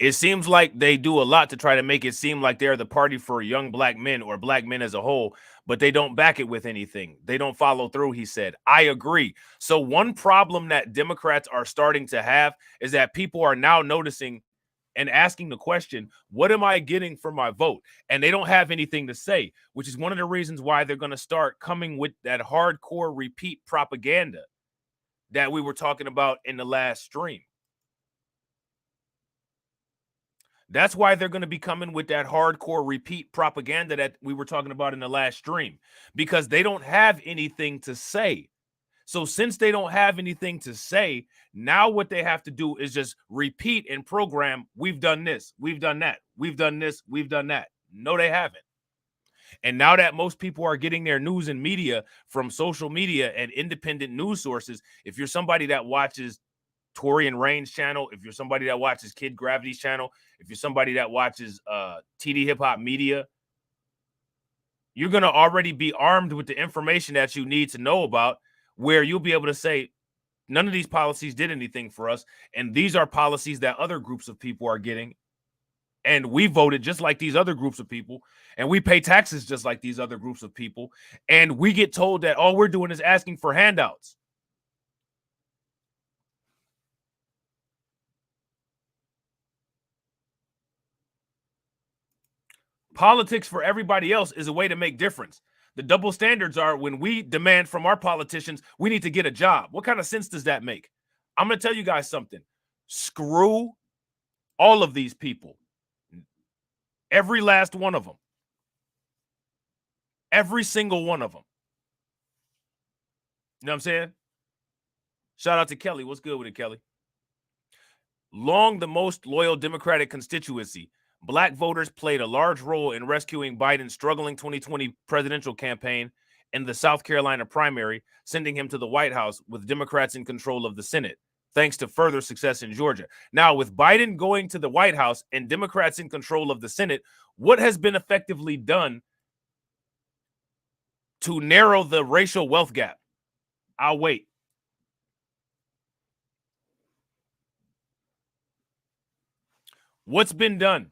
It seems like they do a lot to try to make it seem like they're the party for young black men or black men as a whole, but they don't back it with anything. They don't follow through, he said. I agree. So one problem that Democrats are starting to have is that people are now noticing and asking the question, what am I getting for my vote? And they don't have anything to say, which is one of the reasons why they're going to start coming with that hardcore repeat propaganda that we were talking about in the last stream. That's why they're going to be coming with that hardcore repeat propaganda that we were talking about in the last stream, because they don't have anything to say. So since they don't have anything to say, now what they have to do is just repeat and program. We've done this. We've done that. We've done this. We've done that. No, they haven't. And now that most people are getting their news and media from social media and independent news sources, if you're somebody that watches Tori and Rain's channel, if you're somebody that watches Kid Gravity's channel, if you're somebody that watches TD Hip Hop Media, you're going to already be armed with the information that you need to know about, where you'll be able to say, none of these policies did anything for us, and these are policies that other groups of people are getting, and we voted just like these other groups of people, and we pay taxes just like these other groups of people, and we get told that all we're doing is asking for handouts. Politics for everybody else is a way to make difference. The double standards are when we demand from our politicians, we need to get a job. What kind of sense does that make? I'm going to tell you guys something. Screw all of these people. Every last one of them. Every single one of them. You know what I'm saying? Shout out to Kelly. What's good with it, Kelly? Long the most loyal Democratic constituency, Black voters played a large role in rescuing Biden's struggling 2020 presidential campaign in the South Carolina primary, sending him to the White House with Democrats in control of the Senate, thanks to further success in Georgia. Now, with Biden going to the White House and Democrats in control of the Senate, what has been effectively done to narrow the racial wealth gap? I'll wait. What's been done?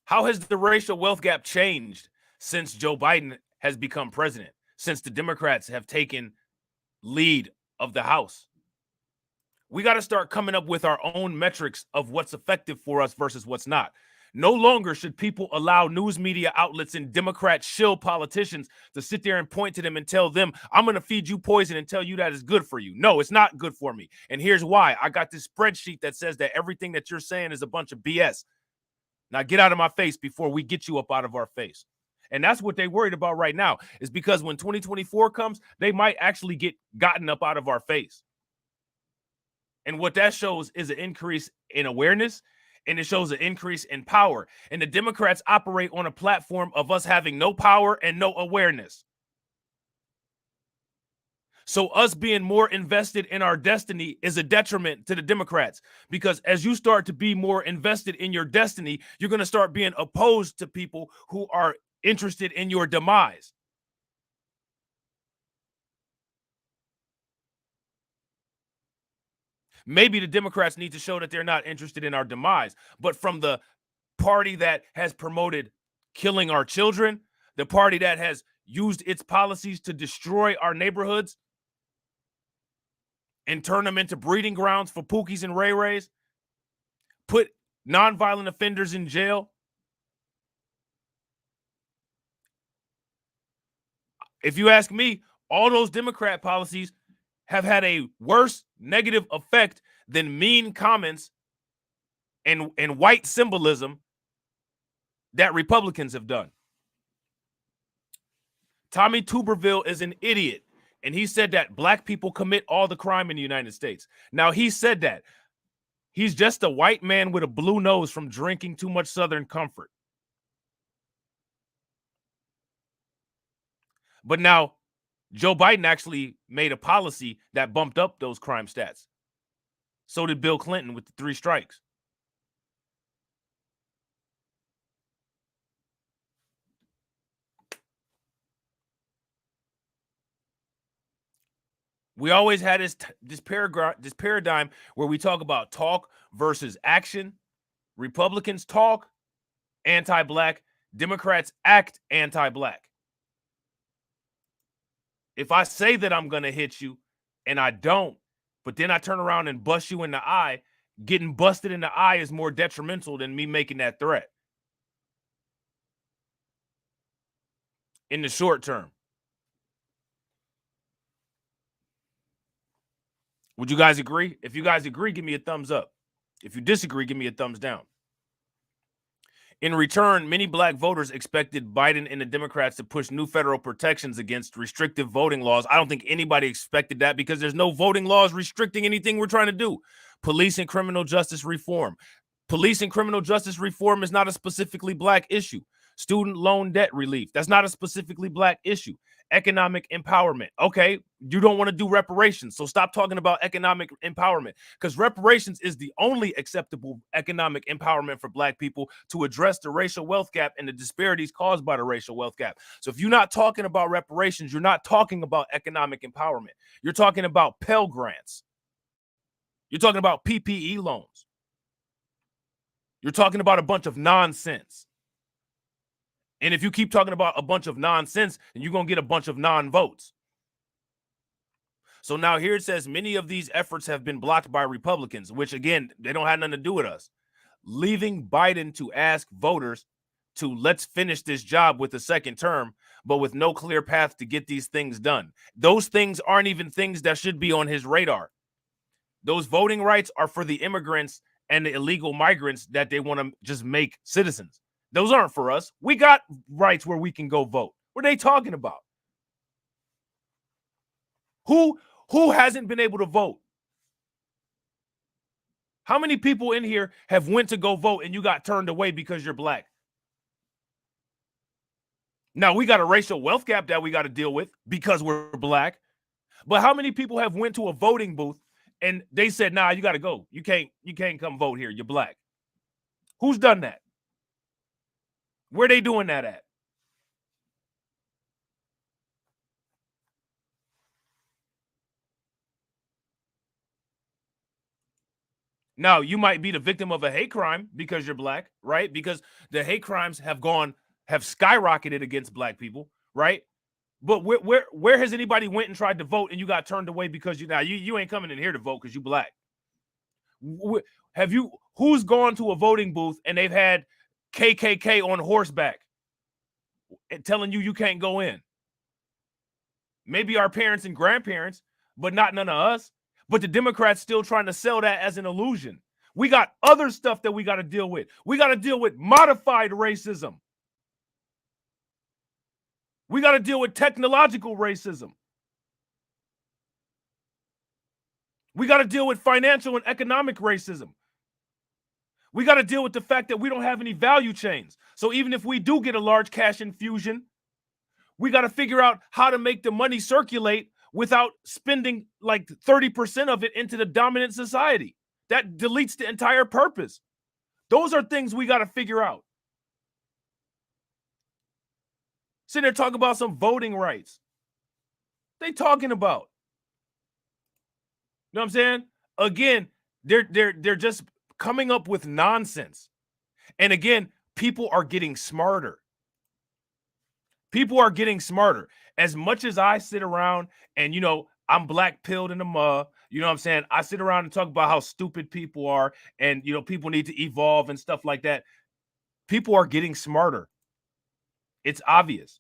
How has the racial wealth gap changed since Joe Biden has become president, since the Democrats have taken lead of the House? We got to start coming up with our own metrics of what's effective for us versus what's not. No longer should people allow news media outlets and Democrat shill politicians to sit there and point to them and tell them, I'm going to feed you poison and tell you that is good for you. No, it's not good for me. And here's why. I got this spreadsheet that says that everything that you're saying is a bunch of BS. Now get out of my face before we get you up out of our face. And that's what they're worried about right now, is because when 2024 comes, they might actually get gotten up out of our face. And what that shows is an increase in awareness, and it shows an increase in power. And the Democrats operate on a platform of us having no power and no awareness. So us being more invested in our destiny is a detriment to the Democrats, because as you start to be more invested in your destiny, you're going to start being opposed to people who are interested in your demise. Maybe the Democrats need to show that they're not interested in our demise, but from the party that has promoted killing our children, the party that has used its policies to destroy our neighborhoods and turn them into breeding grounds for Pookies and Ray Rays, put nonviolent offenders in jail. If you ask me, all those Democrat policies have had a worse negative effect than mean comments and white symbolism that Republicans have done. Tommy Tuberville is an idiot, and he said that black people commit all the crime in the United States. Now, he said that. He's just a white man with a blue nose from drinking too much Southern Comfort. But now, Joe Biden actually made a policy that bumped up those crime stats. So did Bill Clinton with the 3 strikes. We always had this paradigm where we talk about talk versus action. Republicans talk anti-black, Democrats act anti-black. If I say that I'm going to hit you and I don't, but then I turn around and bust you in the eye, getting busted in the eye is more detrimental than me making that threat in the short term. Would you guys agree? If you guys agree, give me a thumbs up. If you disagree, give me a thumbs down. In return, many black voters expected Biden and the Democrats to push new federal protections against restrictive voting laws. I don't think anybody expected that because there's no voting laws restricting anything we're trying to do. Police and criminal justice reform. Police and criminal justice reform is not a specifically black issue. Student loan debt relief. That's not a specifically black issue. Economic empowerment. Okay, you don't want to do reparations, so stop talking about economic empowerment, because reparations is the only acceptable economic empowerment for black people to address the racial wealth gap and the disparities caused by the racial wealth gap. So if you're not talking about reparations, you're not talking about economic empowerment. You're talking about Pell Grants. You're talking about PPE loans. You're talking about a bunch of nonsense. And if you keep talking about a bunch of nonsense, then you're going to get a bunch of non-votes. So now here it says many of these efforts have been blocked by Republicans, which again, they don't have nothing to do with us. Leaving Biden to ask voters to let's finish this job with a second term, but with no clear path to get these things done. Those things aren't even things that should be on his radar. Those voting rights are for the immigrants and the illegal migrants that they want to just make citizens. Those aren't for us. We got rights where we can go vote. What are they talking about? Who hasn't been able to vote? How many people in here have went to go vote and you got turned away because you're black? Now, we got a racial wealth gap that we got to deal with because we're black. But how many people have went to a voting booth and they said, nah, you got to go. You can't come vote here. You're black. Who's done that? Where they doing that at? Now, you might be the victim of a hate crime because you're black, right? Because the hate crimes have skyrocketed against black people, right? But where has anybody went and tried to vote and you got turned away because you ain't coming in here to vote because you black? Who's gone to a voting booth and they've had KKK on horseback and telling you can't go in? Maybe our parents and grandparents, but not none of us. But the Democrats still trying to sell that as an illusion. We got other stuff that we got to deal with. We got to deal with modified racism. We got to deal with technological racism. We got to deal with financial and economic racism. We got to deal with the fact that we don't have any value chains. So even if we do get a large cash infusion, we got to figure out how to make the money circulate without spending like 30% of it into the dominant society. That deletes the entire purpose. Those are things we got to figure out. Sitting there talking about some voting rights. They talking about. You know what I'm saying? Again, they're just coming up with nonsense. And again, people are getting smarter. People are getting smarter. As much as I sit around and, I'm black pilled in the mud, you know what I'm saying? I sit around and talk about how stupid people are and, people need to evolve and stuff like that. People are getting smarter. It's obvious.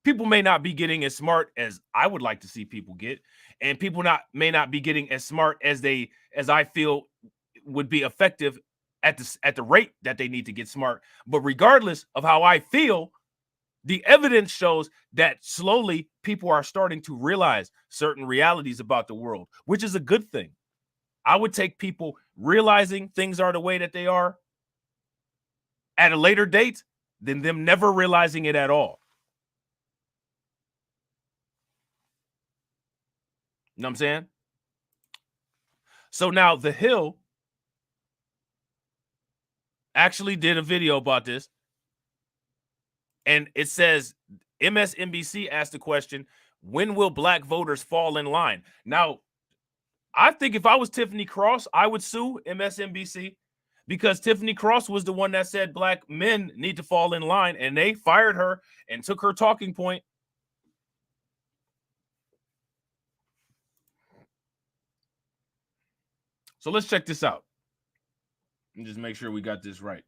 People may not be getting as smart as I would like to see people get, and people may not be getting as smart as I feel would be effective at the rate that they need to get smart. But regardless of how I feel, the evidence shows that slowly people are starting to realize certain realities about the world, which is a good thing. I would take people realizing things are the way that they are at a later date than them never realizing it at all. You know what I'm saying? So now The Hill actually did a video about this. And it says MSNBC asked the question, when will black voters fall in line? Now, I think if I was Tiffany Cross, I would sue MSNBC because Tiffany Cross was the one that said black men need to fall in line, and they fired her and took her talking point. So let's check this out and just make sure we got this right.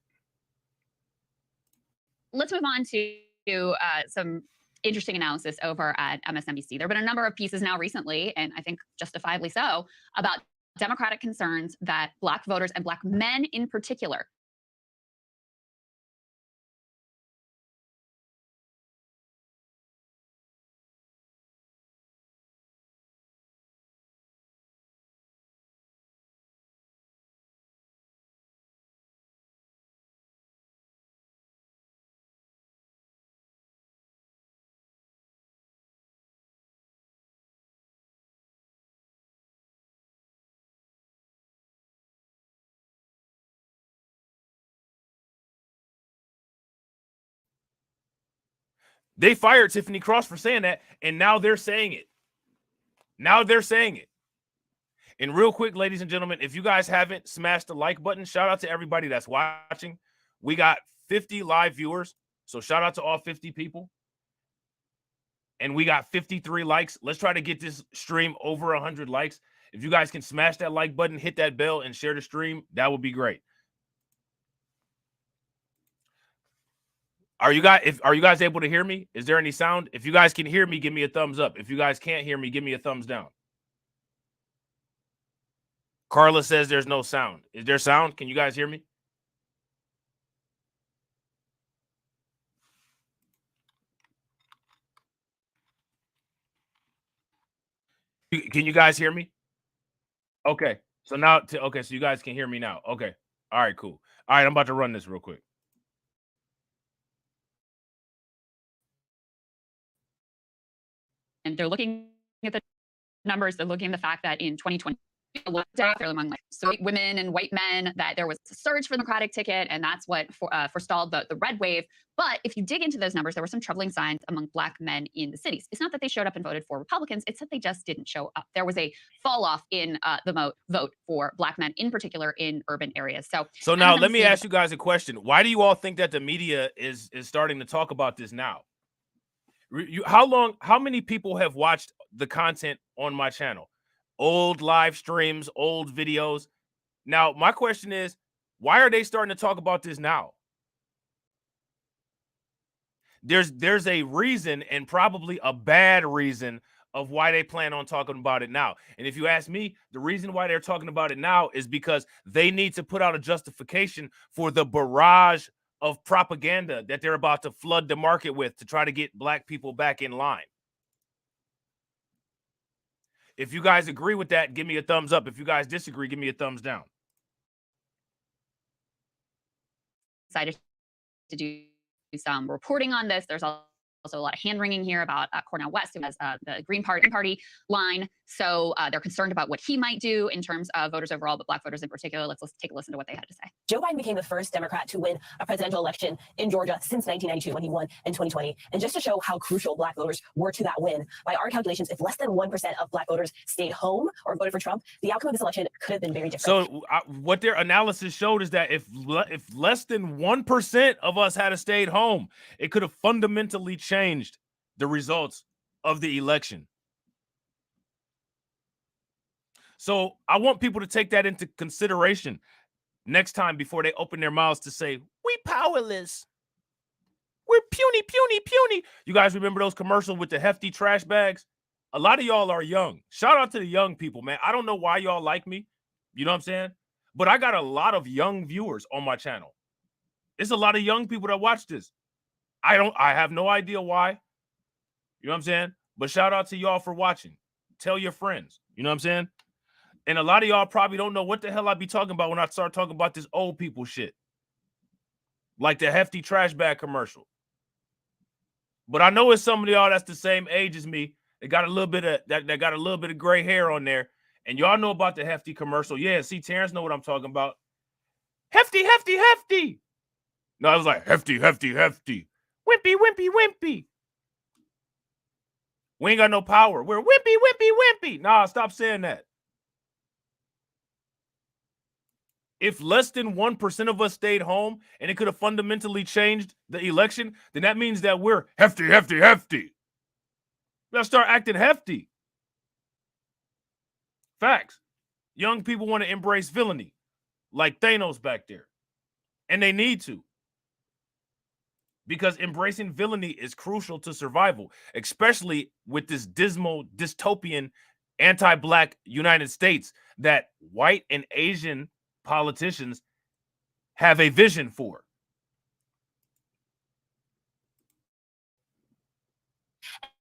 Let's move on to some interesting analysis over at MSNBC. There have been a number of pieces now recently, and I think justifiably so, about Democratic concerns that black voters and black men in particular They fired Tiffany Cross for saying that, and now they're saying it. Now they're saying it. And real quick, ladies and gentlemen, if you guys haven't smashed the like button, shout out to everybody that's watching. We got 50 live viewers, so shout out to all 50 people. And we got 53 likes. Let's try to get this stream over 100 likes. If you guys can smash that like button, hit that bell, and share the stream, that would be great. Are you guys able to hear me? Is there any sound? If you guys can hear me, give me a thumbs up. If you guys can't hear me, give me a thumbs down. Carla says there's no sound. Is there sound? Can you guys hear me? Can you guys hear me? Okay. So now, okay, so you guys can hear me now. Okay. All right, cool. All right, I'm about to run this real quick. And they're looking at the numbers. They're looking at the fact that in 2020, among like straight women and white men, that there was a surge for the Democratic ticket, and that's what forestalled the red wave. But if you dig into those numbers, there were some troubling signs among Black men in the cities. It's not that they showed up and voted for Republicans; it's that they just didn't show up. There was a fall off in the vote for Black men, in particular in urban areas. So now let me ask you guys a question: why do you all think that the media is starting to talk about this now? How many people have watched the content on my channel? Old live streams, old videos. Now, my question is, why are they starting to talk about this now? There's a reason, and probably a bad reason, of why they plan on talking about it now. And if you ask me, the reason why they're talking about it now is because they need to put out a justification for the barrage of propaganda that they're about to flood the market with to try to get Black people back in line. If you guys agree with that, give me a thumbs up. If you guys disagree, give me a thumbs down. Decided to do some reporting on this. There's also a lot of hand-wringing here about Cornel West, who has the Green Party line. So they're concerned about what he might do in terms of voters overall, but Black voters in particular. Let's take a listen to what they had to say. Joe Biden became the first Democrat to win a presidential election in Georgia since 1992, when he won in 2020. And just to show how crucial Black voters were to that win, by our calculations, if less than 1% of Black voters stayed home or voted for Trump, the outcome of this election could have been very different. So what their analysis showed is that if less than 1% of us had stayed home, it could have fundamentally changed the results of the election. So I want people to take that into consideration next time before they open their mouths to say, we powerless. We're puny, puny, puny. You guys remember those commercials with the hefty trash bags? A lot of y'all are young. Shout out to the young people, man. I don't know why y'all like me. You know what I'm saying? But I got a lot of young viewers on my channel. It's a lot of young people that watch this. I have no idea why. You know what I'm saying? But shout out to y'all for watching. Tell your friends. You know what I'm saying? And a lot of y'all probably don't know what the hell I be talking about when I start talking about this old people shit. Like the hefty trash bag commercial. But I know it's some of y'all that's the same age as me. They got a little bit of that got a little bit of gray hair on there. And y'all know about the hefty commercial. Yeah, see, Terrence know what I'm talking about. Hefty, hefty, hefty. No, I was like, hefty, hefty, hefty. Wimpy, wimpy, wimpy. We ain't got no power. We're wimpy, wimpy, wimpy. Nah, stop saying that. If less than 1% of us stayed home and it could have fundamentally changed the election, then that means that we're hefty, hefty, hefty. We gotta start acting hefty. Facts. Young people want to embrace villainy like Thanos back there. And they need to. Because embracing villainy is crucial to survival, especially with this dismal, dystopian, anti-Black United States that white and Asian politicians have a vision for.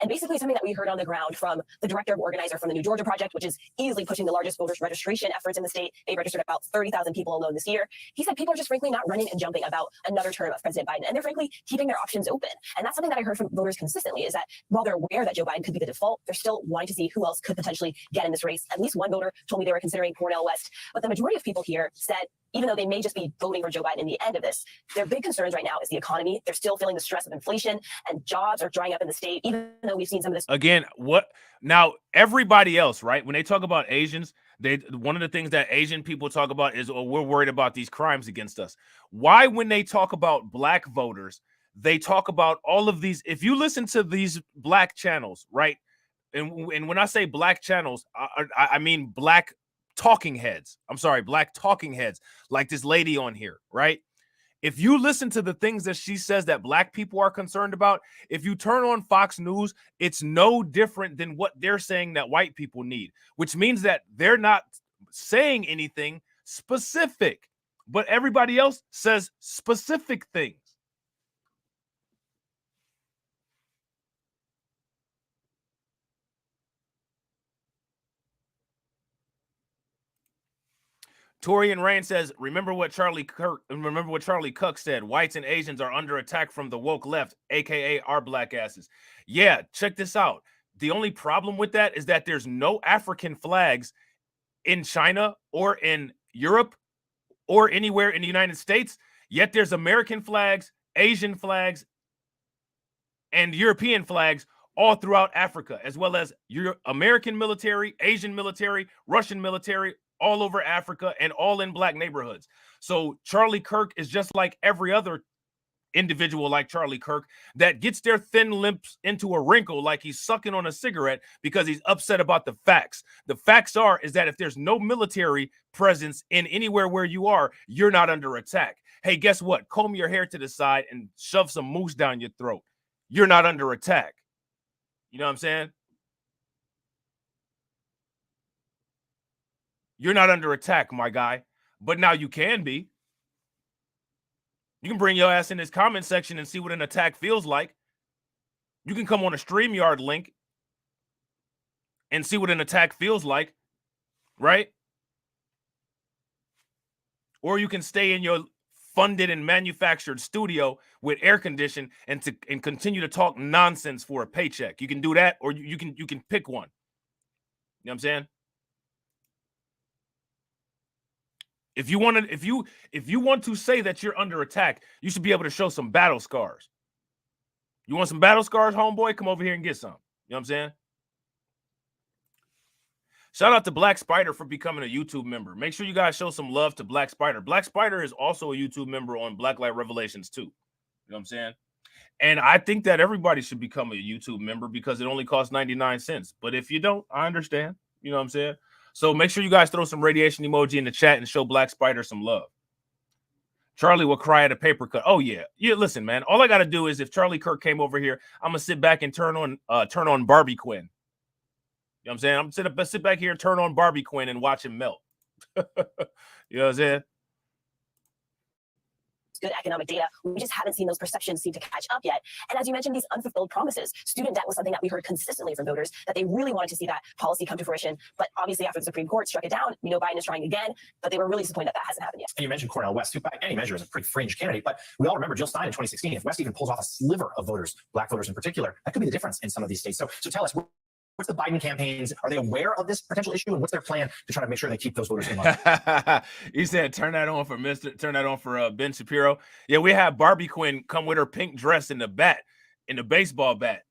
And basically something that we heard on the ground from the director of organizer from the New Georgia Project, which is easily pushing the largest voters registration efforts in the state. They registered about 30,000 people alone this year. He said people are just frankly not running and jumping about another term of President Biden. And they're frankly keeping their options open. And that's something that I heard from voters consistently, is that while they're aware that Joe Biden could be the default, they're still wanting to see who else could potentially get in this race. At least one voter told me they were considering Cornel West. But the majority of people here said even though they may just be voting for Joe Biden in the end of this, their big concerns right now is the economy. They're still feeling the stress of inflation, and jobs are drying up in the state, even though we've seen some of this. Again, what now? Everybody else, right? When they talk about Asians, one of the things that Asian people talk about is, oh, we're worried about these crimes against us. Why, when they talk about black voters, they talk about all of these? If you listen to these black channels, right? And when I say black channels, I mean black talking heads. I'm sorry, black talking heads, like this lady on here, right? If you listen to the things that she says that black people are concerned about, if you turn on Fox News, it's no different than what they're saying that white people need, which means that they're not saying anything specific, but everybody else says specific things. Torian Rain says, remember what Charlie Cook said. Whites and Asians are under attack from the woke left, aka our black asses. Yeah, check this out. The only problem with that is that there's no African flags in China or in Europe or anywhere in the United States. Yet there's American flags, Asian flags, and European flags all throughout Africa, as well as American military, Asian military, Russian military, all over Africa, and all in black neighborhoods. So Charlie Kirk is just like every other individual like Charlie Kirk that gets their thin lips into a wrinkle like he's sucking on a cigarette because he's upset about the facts. The facts is that if there's no military presence in anywhere where you are, you're not under attack. Hey, guess what? Comb your hair to the side and shove some moose down your throat. You're not under attack. You know what I'm saying? You're not under attack, my guy. But now you can be. You can bring your ass in this comment section and see what an attack feels like. You can come on a StreamYard link and see what an attack feels like, right? Or you can stay in your funded and manufactured studio with air condition and continue to talk nonsense for a paycheck. You can do that, or you can pick one. You know what I'm saying? If you want to say that you're under attack, you should be able to show some battle scars. You want some battle scars, homeboy? Come over here and get some. You know what I'm saying? Shout out to Black Spider for becoming a YouTube member. Make sure you guys show some love to Black Spider. Black Spider is also a YouTube member on Blacklight Revelations too. You know what I'm saying? And I think that everybody should become a YouTube member because it only costs 99 cents. But if you don't, I understand. You know what I'm saying? So make sure you guys throw some radiation emoji in the chat and show Black Spider some love. Charlie will cry at a paper cut. Oh, yeah. Yeah, listen, man. All I got to do is if Charlie Kirk came over here, I'm going to sit back and turn on Barbie Quinn. You know what I'm saying? I'm going to sit back here, turn on Barbie Quinn and watch him melt. You know what I'm saying? Good economic data. We just haven't seen those perceptions seem to catch up yet. And as you mentioned, these unfulfilled promises. Student debt was something that we heard consistently from voters that they really wanted to see that policy come to fruition. But obviously, after the Supreme Court struck it down, we know Biden is trying again, but they were really disappointed that hasn't happened yet. And you mentioned Cornel West, who by any measure is a pretty fringe candidate, but we all remember Jill Stein in 2016. If West even pulls off a sliver of voters, black voters in particular, that could be the difference in some of these states. So tell us, what's the Biden campaigns? Are they aware of this potential issue, and what's their plan to try to make sure they keep those voters in line? You said turn that on for Ben Shapiro. Yeah, we have Barbie Quinn come with her pink dress and the baseball bat.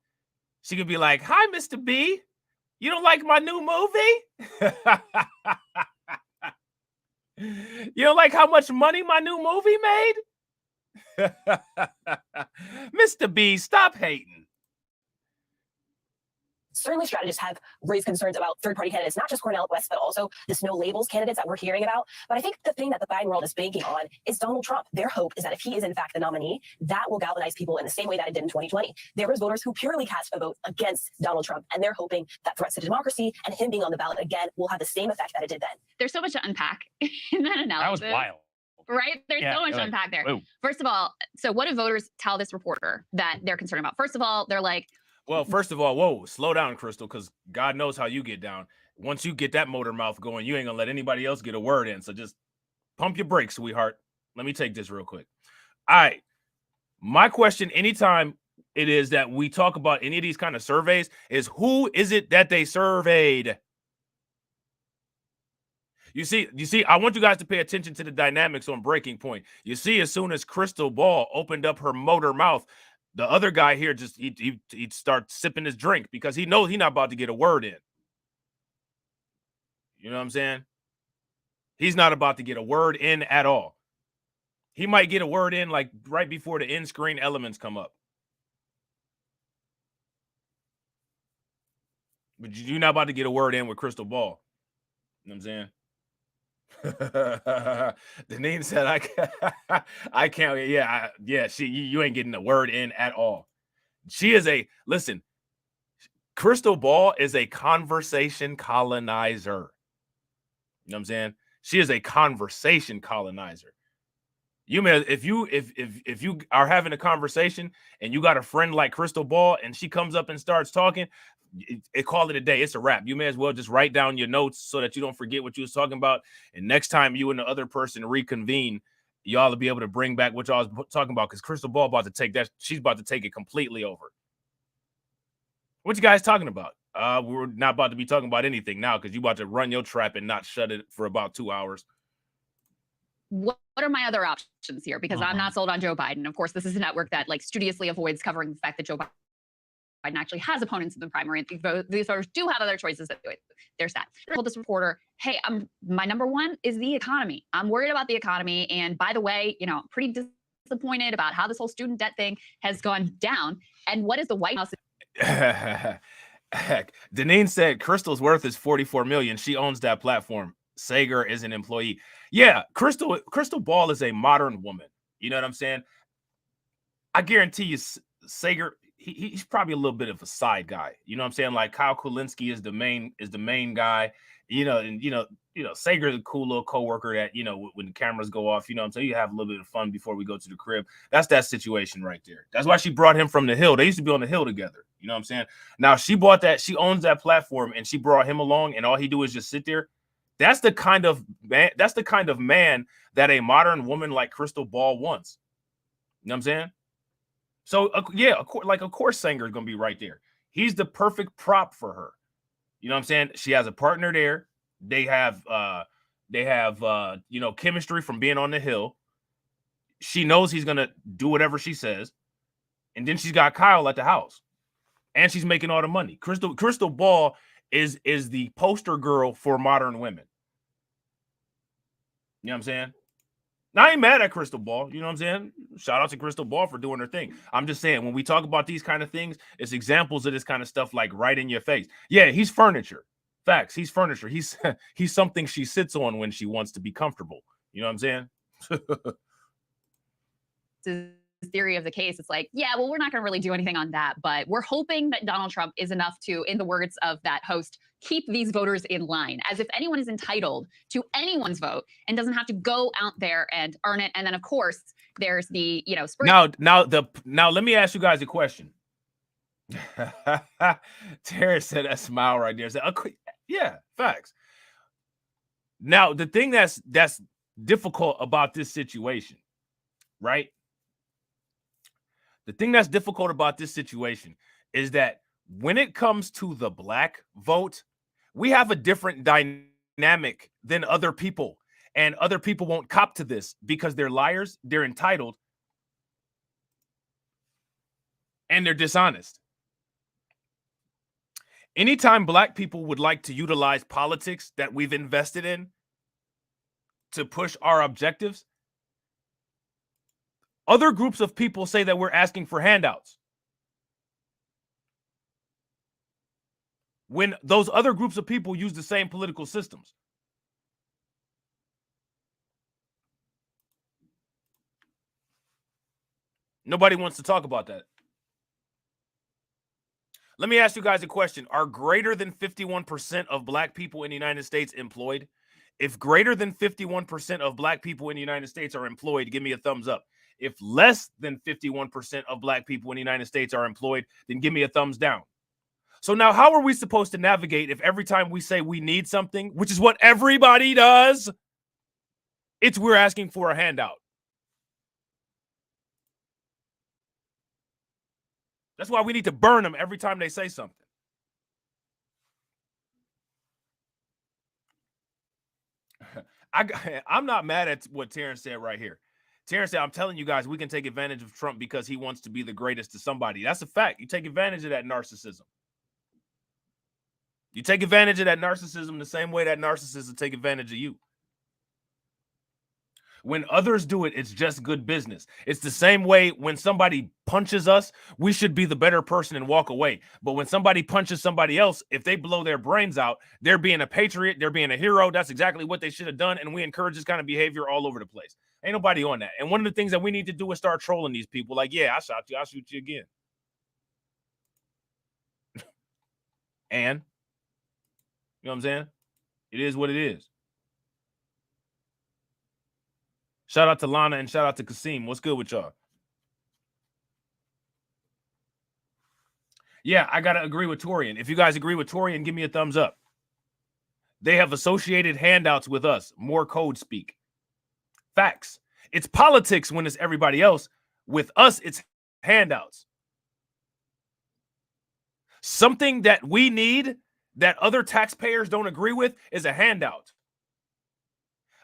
She could be like, "Hi, Mr. B. You don't like my new movie? You don't like how much money my new movie made? Mr. B, stop hating." Certainly, strategists have raised concerns about third-party candidates, not just Cornel West, but also the no labels candidates that we're hearing about. But I think the thing that the Biden world is banking on is Donald Trump. Their hope is that if he is in fact the nominee, that will galvanize people in the same way that it did in 2020. There was voters who purely cast a vote against Donald Trump, and they're hoping that threats to democracy and him being on the ballot again will have the same effect that it did then. There's so much to unpack in that analysis. That was wild. Right? There's so much to unpack there. Whoa. First of all, so what do voters tell this reporter that they're concerned about? First of all, they're like, well, first of all, whoa, slow down, Crystal, because God knows how you get down. Once you get that motor mouth going, you ain't going to let anybody else get a word in. So just pump your brakes, sweetheart. Let me take this real quick. All right. My question anytime it is that we talk about any of these kind of surveys is who is it that they surveyed? You see, I want you guys to pay attention to the dynamics on Breaking Point. You see, as soon as Crystal Ball opened up her motor mouth, the other guy here just he'd start sipping his drink because he knows he's not about to get a word in. You know what I'm saying? He's not about to get a word in at all. He might get a word in like right before the end screen elements come up. But you're not about to get a word in with Crystal Ball. You know what I'm saying? Deneen said, I can't. Yeah, you ain't getting a word in at all. She is listen, Crystal Ball is a conversation colonizer. You know what I'm saying? She is a conversation colonizer. You may, if you are having a conversation and you got a friend like Crystal Ball and she comes up and starts talking, call it a day. It's a wrap. You may as well just write down your notes so that you don't forget what you was talking about. And next time you and the other person reconvene, y'all will be able to bring back what y'all was talking about, because Crystal Ball about to take that. She's about to take it completely over. What you guys talking about? We're not about to be talking about anything now because you about to run your trap and not shut it for about 2 hours. What are my other options here? Because I'm not sold on Joe Biden. Of course, this is a network that like studiously avoids covering the fact that Joe Biden actually has opponents in the primary, and these voters do have other choices that do it. There's that. I told this reporter, hey, my number one is the economy. I'm worried about the economy. And by the way, you know, pretty disappointed about how this whole student debt thing has gone down. And what is the White House? Heck, Deneen said Crystal's worth is $44 million. She owns that platform. Sager is an employee. Yeah, Crystal Ball is a modern woman. You know what I'm saying? I guarantee you, Sager, he's probably a little bit of a side guy. You know what I'm saying? Like Kyle Kulinski is the main guy. You know, and Sager is a cool little coworker that, you know, when the cameras go off, you know what I'm saying, you have a little bit of fun before we go to the crib. That's that situation right there. That's why she brought him from the Hill. They used to be on the Hill together. You know what I'm saying? Now she bought that, she owns that platform, and she brought him along, and all he do is just sit there. That's the kind of man that a modern woman like Crystal Ball wants. You know what I'm saying? So yeah, of course Sanger is gonna be right there. He's the perfect prop for her. You know what I'm saying? She has a partner there. They have chemistry from being on the Hill. She knows he's gonna do whatever she says, and then she's got Kyle at the house, and she's making all the money. Crystal Ball is the poster girl for modern women. You know what I'm saying? Now, I ain't mad at Crystal Ball. You know what I'm saying? Shout out to Crystal Ball for doing her thing. I'm just saying, when we talk about these kind of things, it's examples of this kind of stuff like right in your face. Yeah, he's furniture. Facts. He's furniture. He's something she sits on when she wants to be comfortable. You know what I'm saying? Theory of the case, it's like, yeah, well, we're not going to really do anything on that, but we're hoping that Donald Trump is enough to, in the words of that host, keep these voters in line, as if anyone is entitled to anyone's vote and doesn't have to go out there and earn it. And then, of course, there's the, you know, now let me ask you guys a question. Theyre said that smile right there. Said, yeah, facts. Now, the thing that's difficult about this situation, right? The thing that's difficult about this situation is that when it comes to the black vote, we have a different dynamic than other people. And other people won't cop to this because they're liars, they're entitled, and they're dishonest. Anytime black people would like to utilize politics that we've invested in to push our objectives, other groups of people say that we're asking for handouts. When those other groups of people use the same political systems. Nobody wants to talk about that. Let me ask you guys a question. Are greater than 51% of black people in the United States employed? If greater than 51% of black people in the United States are employed, give me a thumbs up. If less than 51% of black people in the United States are employed, then give me a thumbs down. So now how are we supposed to navigate if every time we say we need something, which is what everybody does, we're asking for a handout? That's why we need to burn them every time they say something. I'm not mad at what Terrence said right here. Terrence said, I'm telling you guys, we can take advantage of Trump because he wants to be the greatest to somebody. That's a fact. You take advantage of that narcissism. You take advantage of that narcissism the same way that narcissists take advantage of you. When others do it, it's just good business. It's the same way when somebody punches us, we should be the better person and walk away. But when somebody punches somebody else, if they blow their brains out, they're being a patriot, they're being a hero. That's exactly what they should have done. And we encourage this kind of behavior all over the place. Ain't nobody on that. And one of the things that we need to do is start trolling these people. Like, yeah, I shot you. I'll shoot you again. And, you know what I'm saying? It is what it is. Shout out to Lana and shout out to Kasim. What's good with y'all? Yeah, I got to agree with Torian. If you guys agree with Torian, give me a thumbs up. They have associated handouts with us. More code speak. Facts. It's politics when it's everybody else. With us, it's handouts. Something that we need that other taxpayers don't agree with is a handout.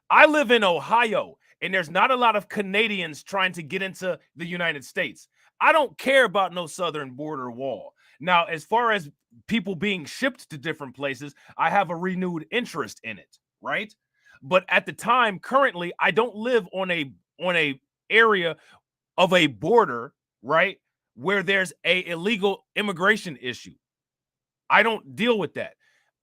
I live in Ohio, and there's not a lot of Canadians trying to get into the United States. I don't care about no southern border wall. Now, as far as people being shipped to different places, I have a renewed interest in it, right? But at the time, currently, I don't live on a area of a border, right, where there's a illegal immigration issue. I don't deal with that.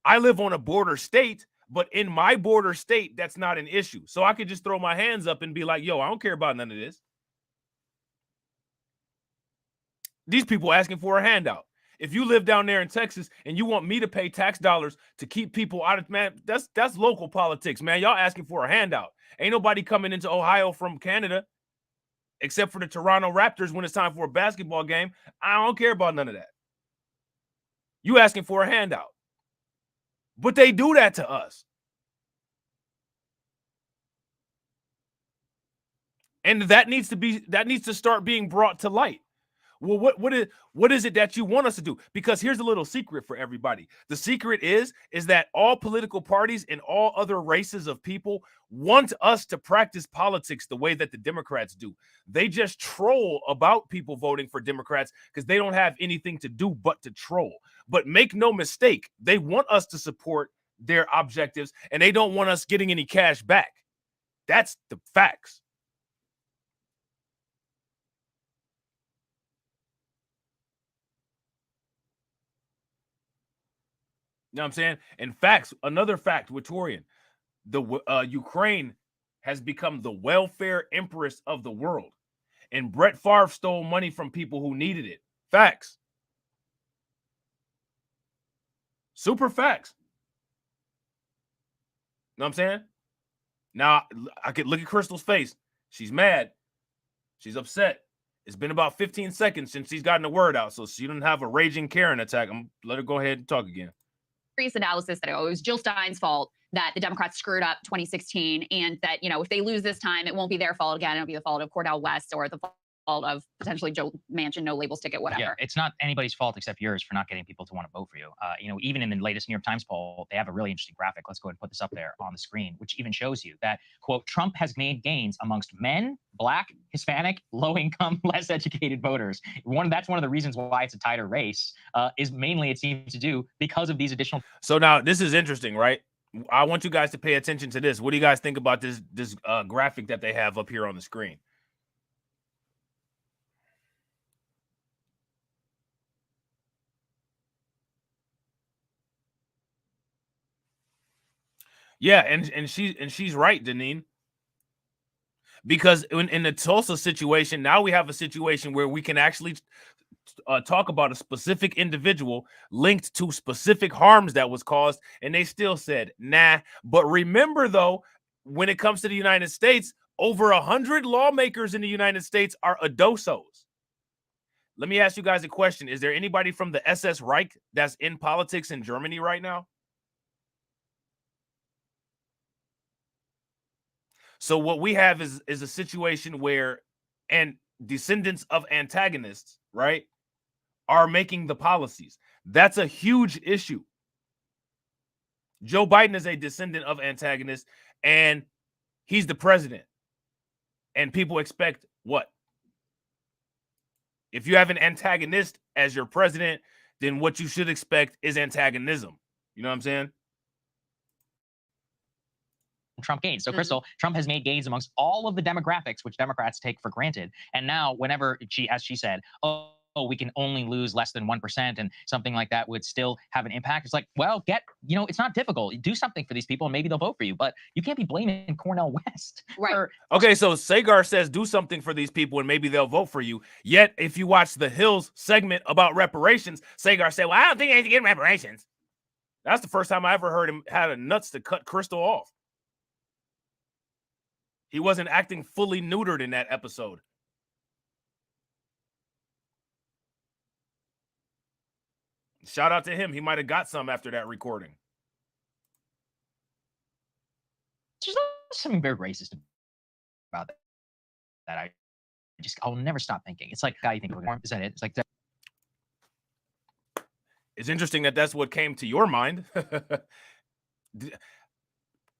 I live on a border state, but in my border state, that's not an issue. So I could just throw my hands up and be like, yo, I don't care about none of this. These people asking for a handout. If you live down there in Texas and you want me to pay tax dollars to keep people out of, man, that's local politics, man. Y'all asking for a handout. Ain't nobody coming into Ohio from Canada except for the Toronto Raptors when it's time for a basketball game. I don't care about none of that. You asking for a handout. But they do that to us. And that needs to start being brought to light. Well, what is it that you want us to do? Because here's a little secret for everybody. The secret is that all political parties and all other races of people want us to practice politics the way that the Democrats do. They just troll about people voting for Democrats because they don't have anything to do but to troll. But make no mistake, they want us to support their objectives and they don't want us getting any cash back. That's the facts. You know what I'm saying? And facts, another fact with Torian, Ukraine has become the welfare empress of the world. And Brett Favre stole money from people who needed it. Facts. Super facts. You know what I'm saying? Now, I could look at Crystal's face. She's mad. She's upset. It's been about 15 seconds since she's gotten the word out, so she didn't have a raging Karen attack. Let her go ahead and talk again. Analysis that it was Jill Stein's fault that the Democrats screwed up 2016 and that, you know, if they lose this time, it won't be their fault again. It'll be the fault of Cordell West or the fault of potentially Joe Manchin, no labels ticket, whatever. Yeah, it's not anybody's fault except yours for not getting people to want to vote for you. You know, even in the latest New York Times poll, they have a really interesting graphic. Let's go ahead and put this up there on the screen, which even shows you that, quote, Trump has made gains amongst men, Black, Hispanic, low-income, less educated voters. That's one of the reasons why it's a tighter race, is mainly, it seems to do, because of these additional. So now this is interesting, right? I want you guys to pay attention to this. What do you guys think about this graphic that they have up here on the screen? Yeah, and she's right, Deneen. Because in the Tulsa situation, now we have a situation where we can actually talk about a specific individual linked to specific harms that was caused, and they still said, nah. But remember, though, when it comes to the United States, over 100 lawmakers in the United States are adosos. Let me ask you guys a question. Is there anybody from the SS Reich that's in politics in Germany right now? So what we have is a situation where descendants of antagonists, right, are making the policies. That's a huge issue. Joe Biden is a descendant of antagonists, and He's the president. And people expect what? If you have an antagonist as your president, then what you should expect is antagonism. You know what I'm saying? Trump gains. So, Crystal, Trump has made gains amongst all of the demographics, which Democrats take for granted. And now, whenever as she said, oh, we can only lose less than 1% and something like that would still have an impact. It's like, well, it's not difficult. Do something for these people and maybe they'll vote for you. But you can't be blaming Cornel West. Right. Okay, so Sagar says do something for these people and maybe they'll vote for you. Yet, if you watch the Hills segment about reparations, Sagar said, well, I don't think I need to get reparations. That's the first time I ever heard him had a nuts to cut Crystal off. He wasn't acting fully neutered in that episode. Shout out to him. He might have got some after that recording. There's something very racist about that. I'll never stop thinking. It's like, you think is that it? It's like it's interesting that that's what came to your mind.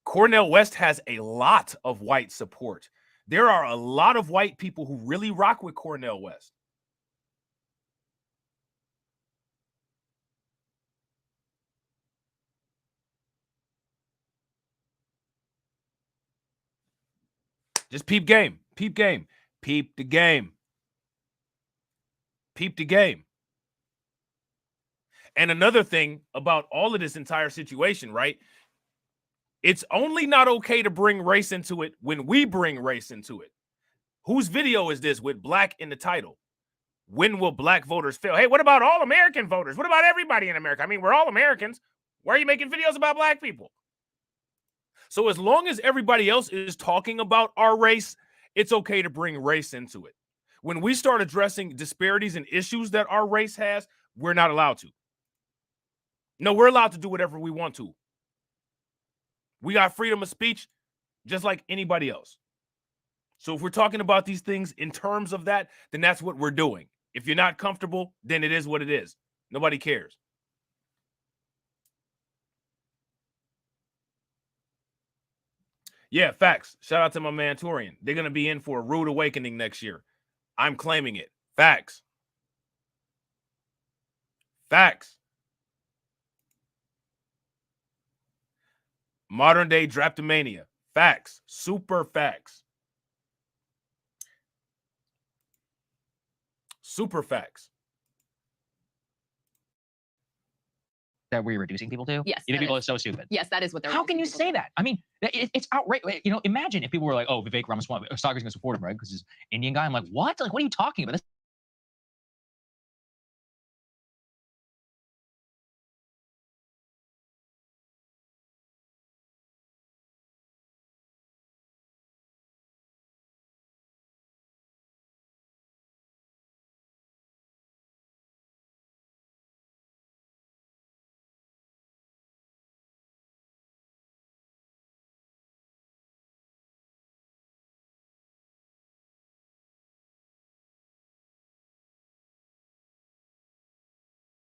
Cornel West has a lot of white support. There are a lot of white people who really rock with Cornel West. Just peep game. Peep game. Peep the game. Peep the game. And another thing about all of this entire situation, right? It's only not okay to bring race into it when we bring race into it. Whose video is this with black in the title? When will black voters fail? Hey, what about all American voters? What about everybody in America? I mean, we're all Americans. Why are you making videos about black people? So as long as everybody else is talking about our race, it's okay to bring race into it. When we start addressing disparities and issues that our race has, we're not allowed to. No, we're allowed to do whatever we want to. We got freedom of speech just like anybody else. So if we're talking about these things in terms of that, then that's what we're doing. If you're not comfortable, then it is what it is. Nobody cares. Yeah, facts. Shout out to my man Torian. They're going to be in for a rude awakening next year. I'm claiming it. Facts. Facts. Modern day drapetomania. Facts. Super facts. Super facts. that we're reducing people to? Yes. You think people are so stupid? Yes, that is what they're. How can you reducing say people that? I mean, it's outrageous. You know, imagine if people were like, "Oh, Vivek Ramaswamy, Sagar's going to support him, right? Because he's an Indian guy." I'm like, "What? Like, what are you talking about?" This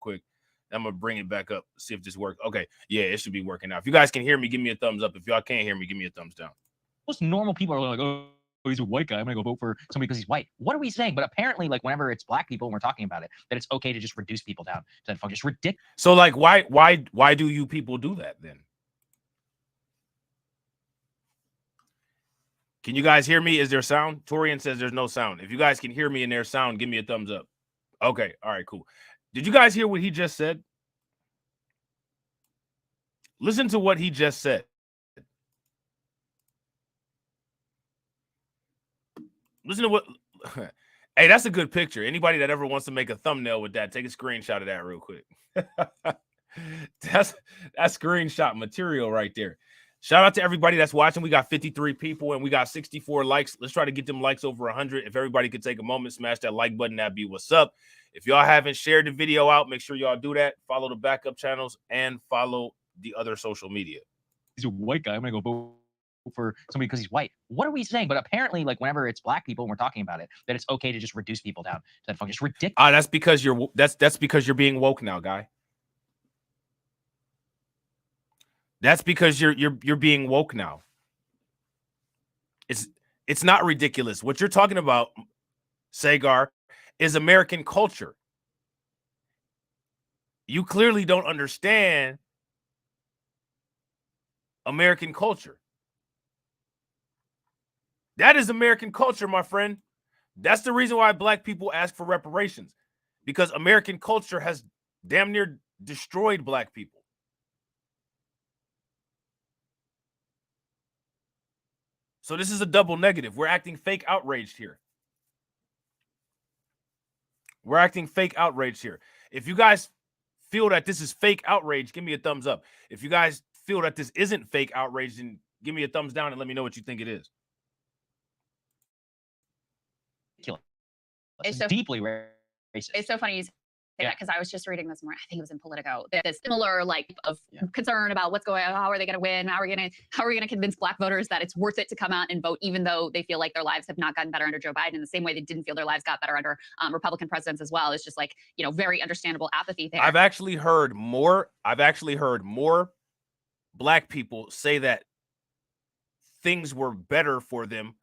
quick. I'm gonna bring it back up, see if this works. Okay, yeah, it should be working now. If you guys can hear me, give me a thumbs up. If y'all can't hear me, give me a thumbs down. most normal people are like, "Oh, he's a white guy. I'm gonna go vote for somebody because he's white." What are we saying? But apparently, like, whenever it's black people and we're talking about it, that it's okay to just reduce people down to that function. It's ridiculous. So, like, why do you people do that then? Can you guys hear me? Is there sound? Torian says there's no sound. If you guys can hear me and there's sound, give me a thumbs up. Okay, all right, cool. Did you guys hear what he just said? Listen to what he just said. Listen to what. Hey, that's a good picture. Anybody that ever wants to make a thumbnail with that, take a screenshot of that real quick. That's screenshot material right there. Shout out to everybody that's watching. We got 53 people and we got 64 likes. Let's try to get them likes over 100. If everybody could take a moment, smash that like button, that'd be what's up. If y'all haven't shared the video out, make sure y'all do that. Follow the backup channels and follow the other social media. He's a white guy. I'm gonna go vote for somebody because he's white. What are we saying? But apparently, like, whenever it's black people and we're talking about it, that it's okay to just reduce people down to that function. It's ridiculous. That's because you're being woke now, guy. That's because you're being woke now. It's not ridiculous. What you're talking about, Sagar, is American culture. You clearly don't understand American culture. That is American culture, my friend. That's the reason why black people ask for reparations, because American culture has damn near destroyed black people. So this is a double negative. We're acting fake outraged here. We're acting fake outraged here. If you guys feel that this is fake outrage, give me a thumbs up. If you guys feel that this isn't fake outrage, then give me a thumbs down and let me know what you think it is. It's deeply racist. It's so funny you say that, because I was just reading this morning. I think it was in Politico. This similar of concern about what's going on. How are they going to win? How are we going to convince black voters that it's worth it to come out and vote, even though they feel like their lives have not gotten better under Joe Biden, in the same way they didn't feel their lives got better under Republican presidents as well. It's just like, very understandable apathy there. I've actually heard more black people say that things were better for them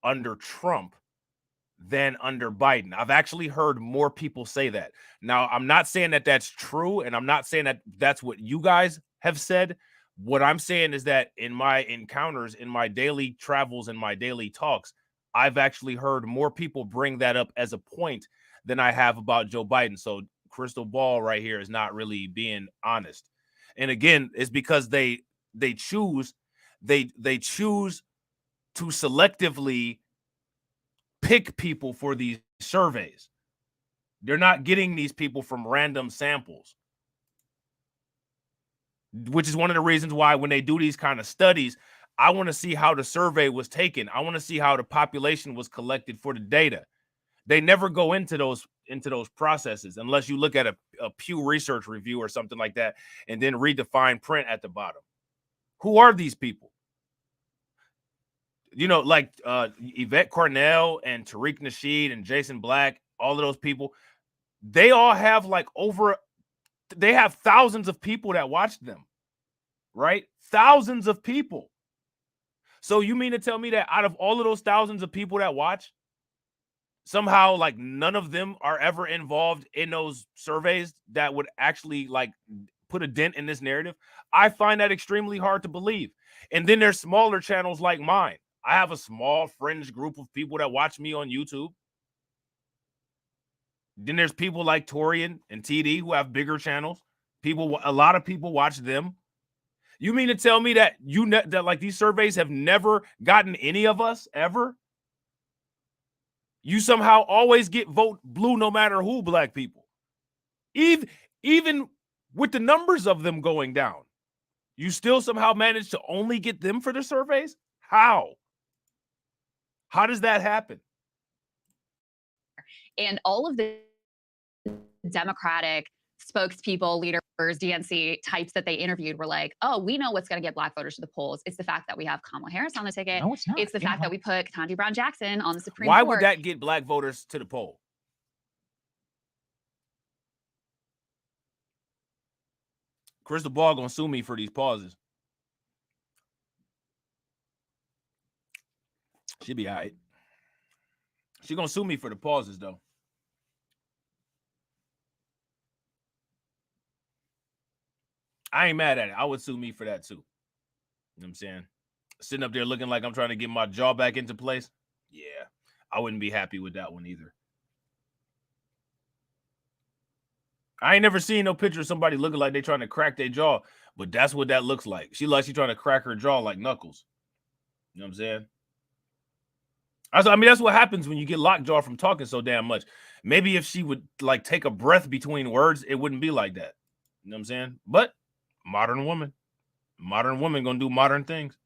under Trump than under Biden. I've actually heard more people say that. Now, I'm not saying that that's true, and I'm not saying that that's what you guys have said. What I'm saying is that in my encounters, in my daily travels, in my daily talks, I've actually heard more people bring that up as a point than I have about Joe Biden. So crystal ball right here is not really being honest. And again, it's because they choose to selectively pick people for these surveys. They're not getting these people from random samples, which is one of the reasons why when they do these kind of studies, I want to see how the survey was taken. I want to see how the population was collected for the data. They never go into those processes unless you look at a Pew Research review or something like that and then read the fine print at the bottom. Who are these people? Like Yvette Cornell and Tariq Nasheed and Jason Black, all of those people, they all have they have thousands of people that watch them, right? Thousands of people. So you mean to tell me that out of all of those thousands of people that watch, somehow none of them are ever involved in those surveys that would actually put a dent in this narrative? I find that extremely hard to believe. And then there's smaller channels like mine. I have a small fringe group of people that watch me on YouTube. Then there's people like Torian and TD who have bigger channels. A lot of people watch them. You mean to tell me that these surveys have never gotten any of us ever? You somehow always get vote blue no matter who, black people. Even with the numbers of them going down, you still somehow manage to only get them for the surveys? How? How does that happen? And all of the Democratic spokespeople, leaders, DNC types that they interviewed were like, oh, we know what's going to get black voters to the polls. It's the fact that we have Kamala Harris on the ticket. No, it's not. It's the fact that we put Ketanji Brown Jackson on the Supreme Court. Why would that get black voters to the poll? Crystal Ball gonna sue me for these pauses. She'll be all right. She gonna sue me for the pauses, though. I ain't mad at it. I would sue me for that, too. You know what I'm saying? Sitting up there looking like I'm trying to get my jaw back into place. Yeah, I wouldn't be happy with that one either. I ain't never seen no picture of somebody looking like they trying to crack their jaw, but that's what that looks like. She trying to crack her jaw like Knuckles. You know what I'm saying? I mean, that's what happens when you get lockjaw from talking so damn much. Maybe if she would take a breath between words, it wouldn't be like that. You know what I'm saying? But modern woman gonna do modern things.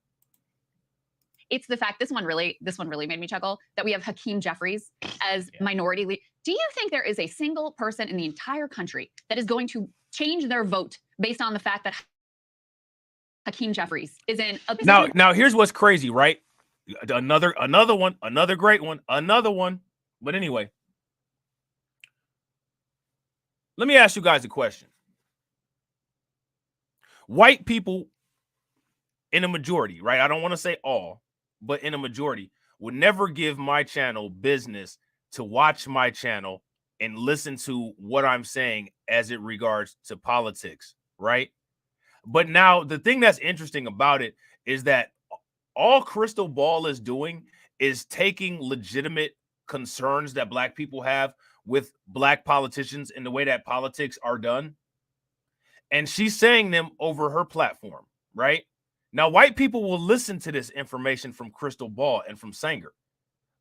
It's the fact this one really made me chuckle that we have Hakeem Jeffries as minority leader. Do you think there is a single person in the entire country that is going to change their vote based on the fact that Hakeem Jeffries is in a position? Now here's what's crazy, right? Another one, another great one, another one. But anyway, let me ask you guys a question. White people in a majority, right? I don't want to say all, but in a majority, would never give my channel business to watch my channel and listen to what I'm saying as it regards to politics, right? But now the thing that's interesting about it is that all Crystal Ball is doing is taking legitimate concerns that Black people have with Black politicians and the way that politics are done, and she's saying them over her platform, right? Now, white people will listen to this information from Crystal Ball and from Sanger,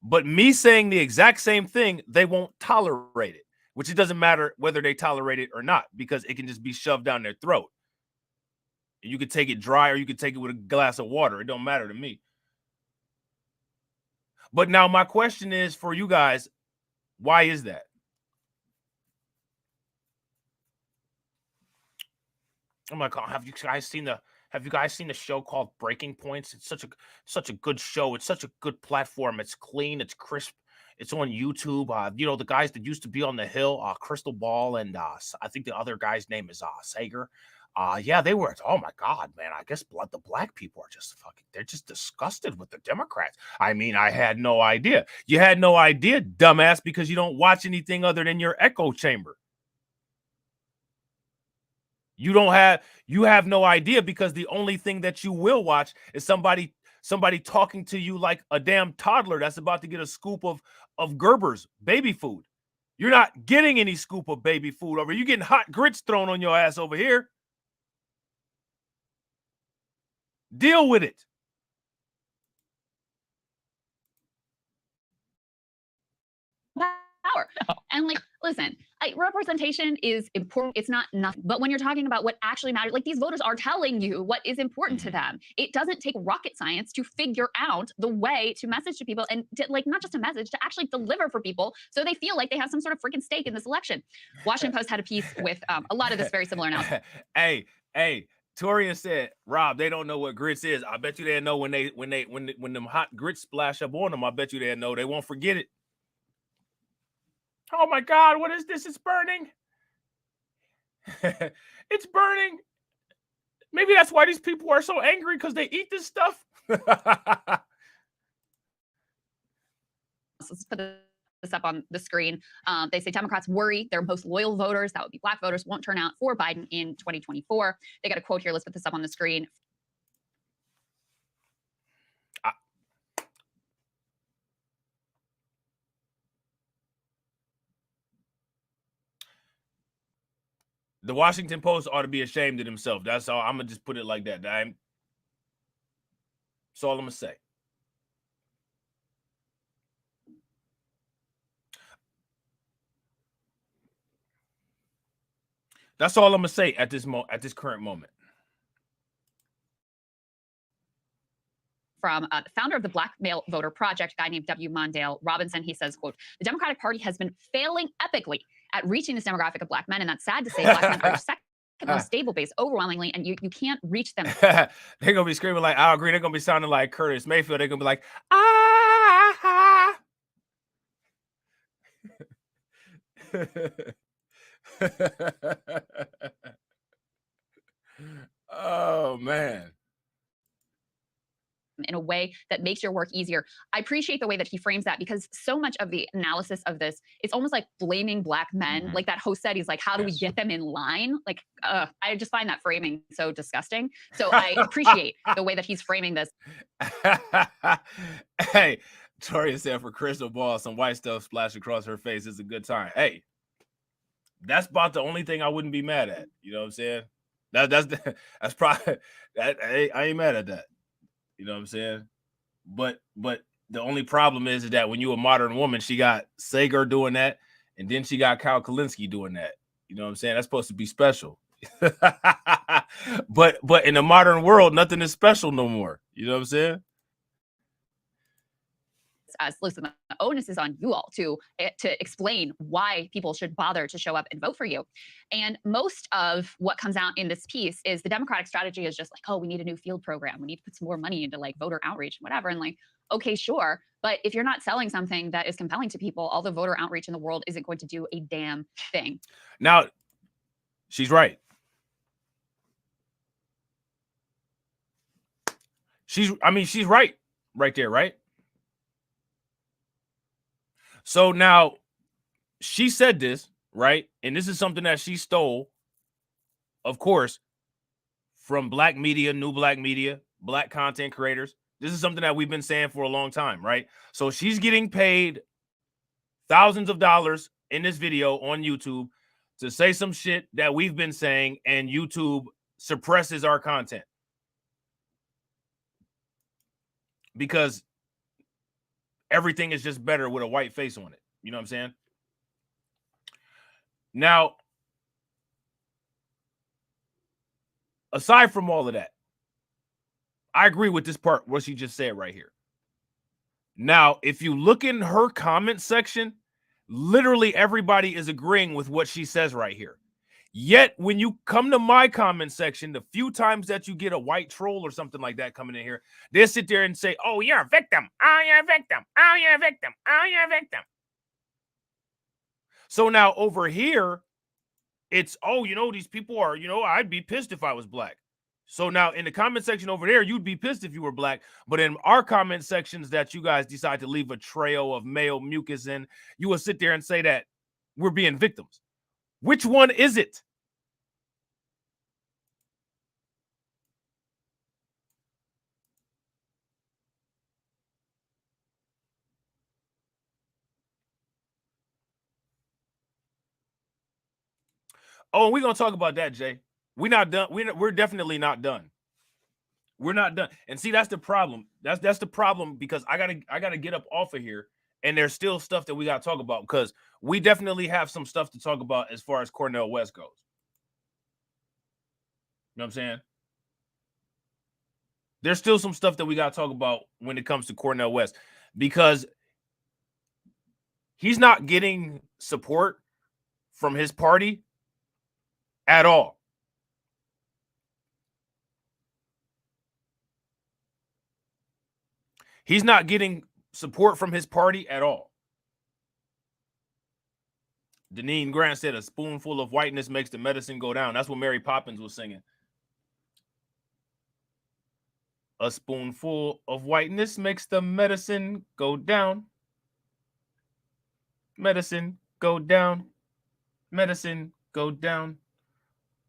but me saying the exact same thing, they won't tolerate it, which it doesn't matter whether they tolerate it or not, because it can just be shoved down their throat. You could take it dry or you could take it with a glass of water. It don't matter to me. But now my question is for you guys, why is that? Oh my God, have you guys seen the show called Breaking Points? It's such a good show. It's such a good platform. It's clean, it's crisp. It's on YouTube. You know, the guys that used to be on the Hill, Crystal Ball, and I think the other guy's name is Sager. Yeah, they were. Oh my God, man! I guess the Black people are just they're just disgusted with the Democrats. I mean, I had no idea. You had no idea, dumbass, because you don't watch anything other than your echo chamber. You have no idea because the only thing that you will watch is somebody talking to you like a damn toddler that's about to get a scoop of Gerber's baby food. You're not getting any scoop of baby food over. You're getting hot grits thrown on your ass over here. Deal with it. Power. And like, listen, representation is important. It's not nothing. But when you're talking about what actually matters, like these voters are telling you what is important to them. It doesn't take rocket science to figure out the way to message to people and to, like, not just a message, to actually deliver for people so they feel like they have some sort of freaking stake in this election. Washington Post had a piece with a lot of this very similar analysis. Hey. Torian said, Rob, they don't know what grits is. I bet you they know when them hot grits splash up on them. I bet you they know. They won't forget it. Oh my God, what is this? It's burning. It's burning. Maybe that's why these people are so angry, because they eat this stuff. Let's put this up on the screen. They say Democrats worry their most loyal voters, that would be Black voters, won't turn out for Biden in 2024. They got a quote here. Let's put this up on the screen. The Washington Post ought to be ashamed of themselves. That's all. I'm gonna just put it like that. That's all I'm gonna say. That's all I'm gonna say at this current moment. From the founder of the Black Male Voter Project, a guy named Mondale Robinson. He says, quote, the Democratic Party has been failing epically at reaching this demographic of Black men. And that's sad to say. Black men are your second most stable base overwhelmingly, and you can't reach them. They're going to be screaming like Al Green. They're going to be sounding like Curtis Mayfield. They're going to be like, ah. Oh, man. In a way that makes your work easier. I appreciate the way that he frames that, because so much of the analysis of this, it's almost like blaming Black men. Like that host said, he's like, how do we get them in line? Like, I just find that framing so disgusting. So I appreciate the way that he's framing this. Hey, Toria said for Crystal Ball, some white stuff splashed across her face is a good time. Hey, that's about the only thing I wouldn't be mad at. You know what I'm saying? That's probably I ain't mad at that. You know what I'm saying? But the only problem is that when you a modern woman, she got Sager doing that, and then she got Kyle Kalinske doing that. You know what I'm saying? That's supposed to be special. but in the modern world, nothing is special no more. You know what I'm saying? Listen, the onus is on you all to explain why people should bother to show up and vote for you. And most of what comes out in this piece is the Democratic strategy is just like, oh, we need a new field program. We need to put some more money into like voter outreach and whatever. And like, okay, sure. But if you're not selling something that is compelling to people, all the voter outreach in the world isn't going to do a damn thing. Now, she's right. She's right. right there, right? So now she said this, right? And this is something that she stole, of course, from black media, new black media, black content creators. This is something that we've been saying for a long time, right? So she's getting paid thousands of dollars in this video on YouTube to say some shit that we've been saying, and YouTube suppresses our content because everything is just better with a white face on it. You know what I'm saying? Now, aside from all of that, I agree with this part, what she just said right here. Now, if you look in her comment section, literally everybody is agreeing with what she says right here. Yet, when you come to my comment section, the few times that you get a white troll or something like that coming in here, they'll sit there and say, oh, you're a victim. Oh, you're a victim. Oh, you're a victim. Oh, you're a victim. So now over here, it's, oh, you know, these people are, you know, I'd be pissed if I was black. So now in the comment section over there, you'd be pissed if you were black. But in our comment sections that you guys decide to leave a trail of male mucus in, you will sit there and say that we're being victims. Which one is it? Oh, we're going to talk about that, Jay. We're not done. We're definitely not done. We're not done. And see, that's the problem. That's the problem, because I gotta get up off of here, and there's still stuff that we gotta talk about, because we definitely have some stuff to talk about as far as Cornel West goes. You know what I'm saying? There's still some stuff that we gotta talk about when it comes to Cornel West, because he's not getting support from his party at all. He's not getting support from his party at all. Deneen Grant said a spoonful of whiteness makes the medicine go down. That's what Mary Poppins was singing. A spoonful of whiteness makes the medicine go down. Medicine go down. Medicine go down.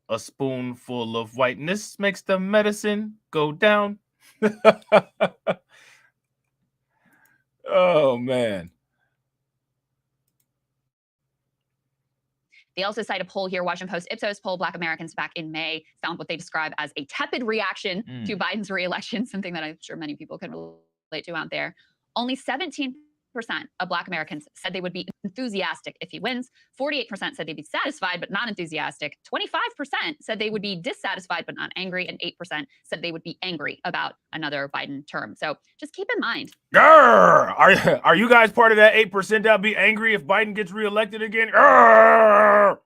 A spoonful of whiteness makes the medicine go down. Oh, man. They also cite a poll here, Washington Post Ipsos poll, Black Americans back in May found what they describe as a tepid reaction to Biden's re-election, something that I'm sure many people can relate to out there. Only 17% of Black Americans said they would be enthusiastic if he wins. 48% said they'd be satisfied but not enthusiastic. 25% said they would be dissatisfied but not angry, and 8% said they would be angry about another Biden term. So just keep in mind. Grr! Are you guys part of that 8% that'll be angry if Biden gets reelected again? Grr!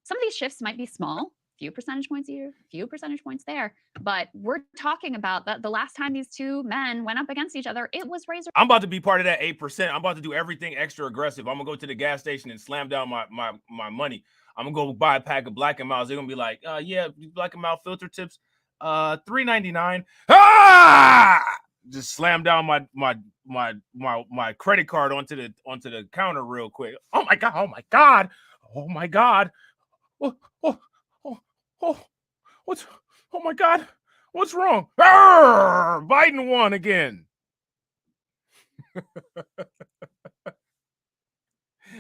Some of these shifts might be small, few percentage points here, few percentage points there, but we're talking about that the last time these two men went up against each other, it was razor. I'm about to be part of that 8%. I'm about to do everything extra aggressive. I'm gonna go to the gas station and slam down my money. I'm gonna go buy a pack of Black & Milds. They're gonna be like, yeah, Black & Mild filter tips, $3.99. Ah! Just slam down my credit card onto the counter real quick. Oh my god! Oh my god! Oh my god! Oh, what's, oh my god, what's wrong? Arr, Biden won again.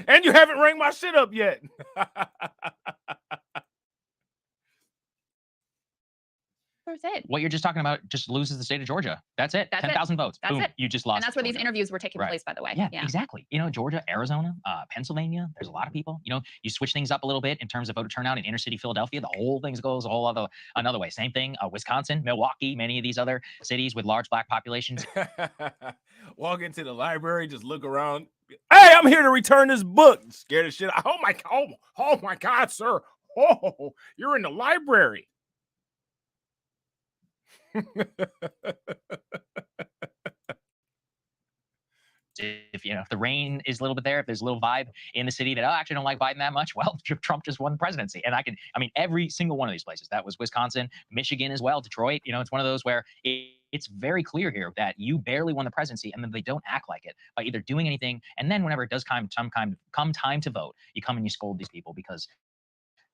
And you haven't rang my shit up yet. That's it. What you're just talking about just loses the state of Georgia. That's it. 10,000 votes. That's Boom. it. You just lost. And that's where Georgia. these interviews were taking place, by the way. Yeah, exactly. You know, Georgia, Arizona, Pennsylvania, there's a lot of people. You know, you switch things up a little bit in terms of voter turnout in inner city Philadelphia, the whole thing goes a whole another way. Same thing, Wisconsin, Milwaukee, many of these other cities with large Black populations. Walk into the library, just look around. Hey, I'm here to return this book. Scared as shit. Oh my God, sir. Oh, you're in the library. If you know, if the rain is a little bit there, if there's a little vibe in the city that, oh, I actually don't like Biden that much, well, Trump just won the presidency. And I mean, every single one of these places, that was Wisconsin, Michigan as well, Detroit, you know, it's one of those where it's very clear here that you barely won the presidency, and then they don't act like it by either doing anything. And then whenever it does come time to vote, you come and you scold these people because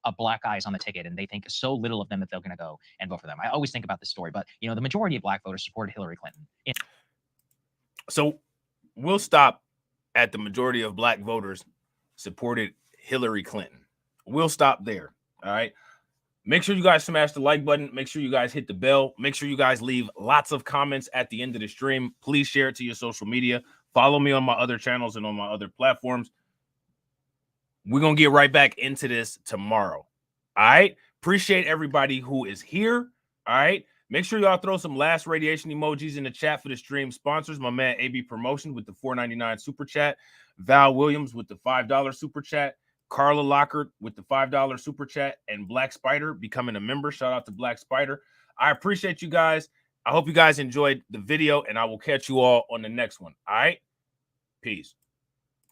a black guy is on the ticket and they think so little of them that they're going to go and vote for them. I always think about this story, but you know, the majority of black voters supported Hillary Clinton. So we'll stop at the majority of black voters supported Hillary Clinton. We'll stop there. All right. Make sure you guys smash the like button. Make sure you guys hit the bell. Make sure you guys leave lots of comments at the end of the stream. Please share it to your social media. Follow me on my other channels and on my other platforms. We're going to get right back into this tomorrow. All right. Appreciate everybody who is here. All right. Make sure y'all throw some last radiation emojis in the chat for the stream sponsors. My man AB Promotion with the $4.99 super chat. Val Williams with the $5 super chat. Carla Lockhart with the $5 super chat. And Black Spider becoming a member. Shout out to Black Spider. I appreciate you guys. I hope you guys enjoyed the video, and I will catch you all on the next one. All right. Peace.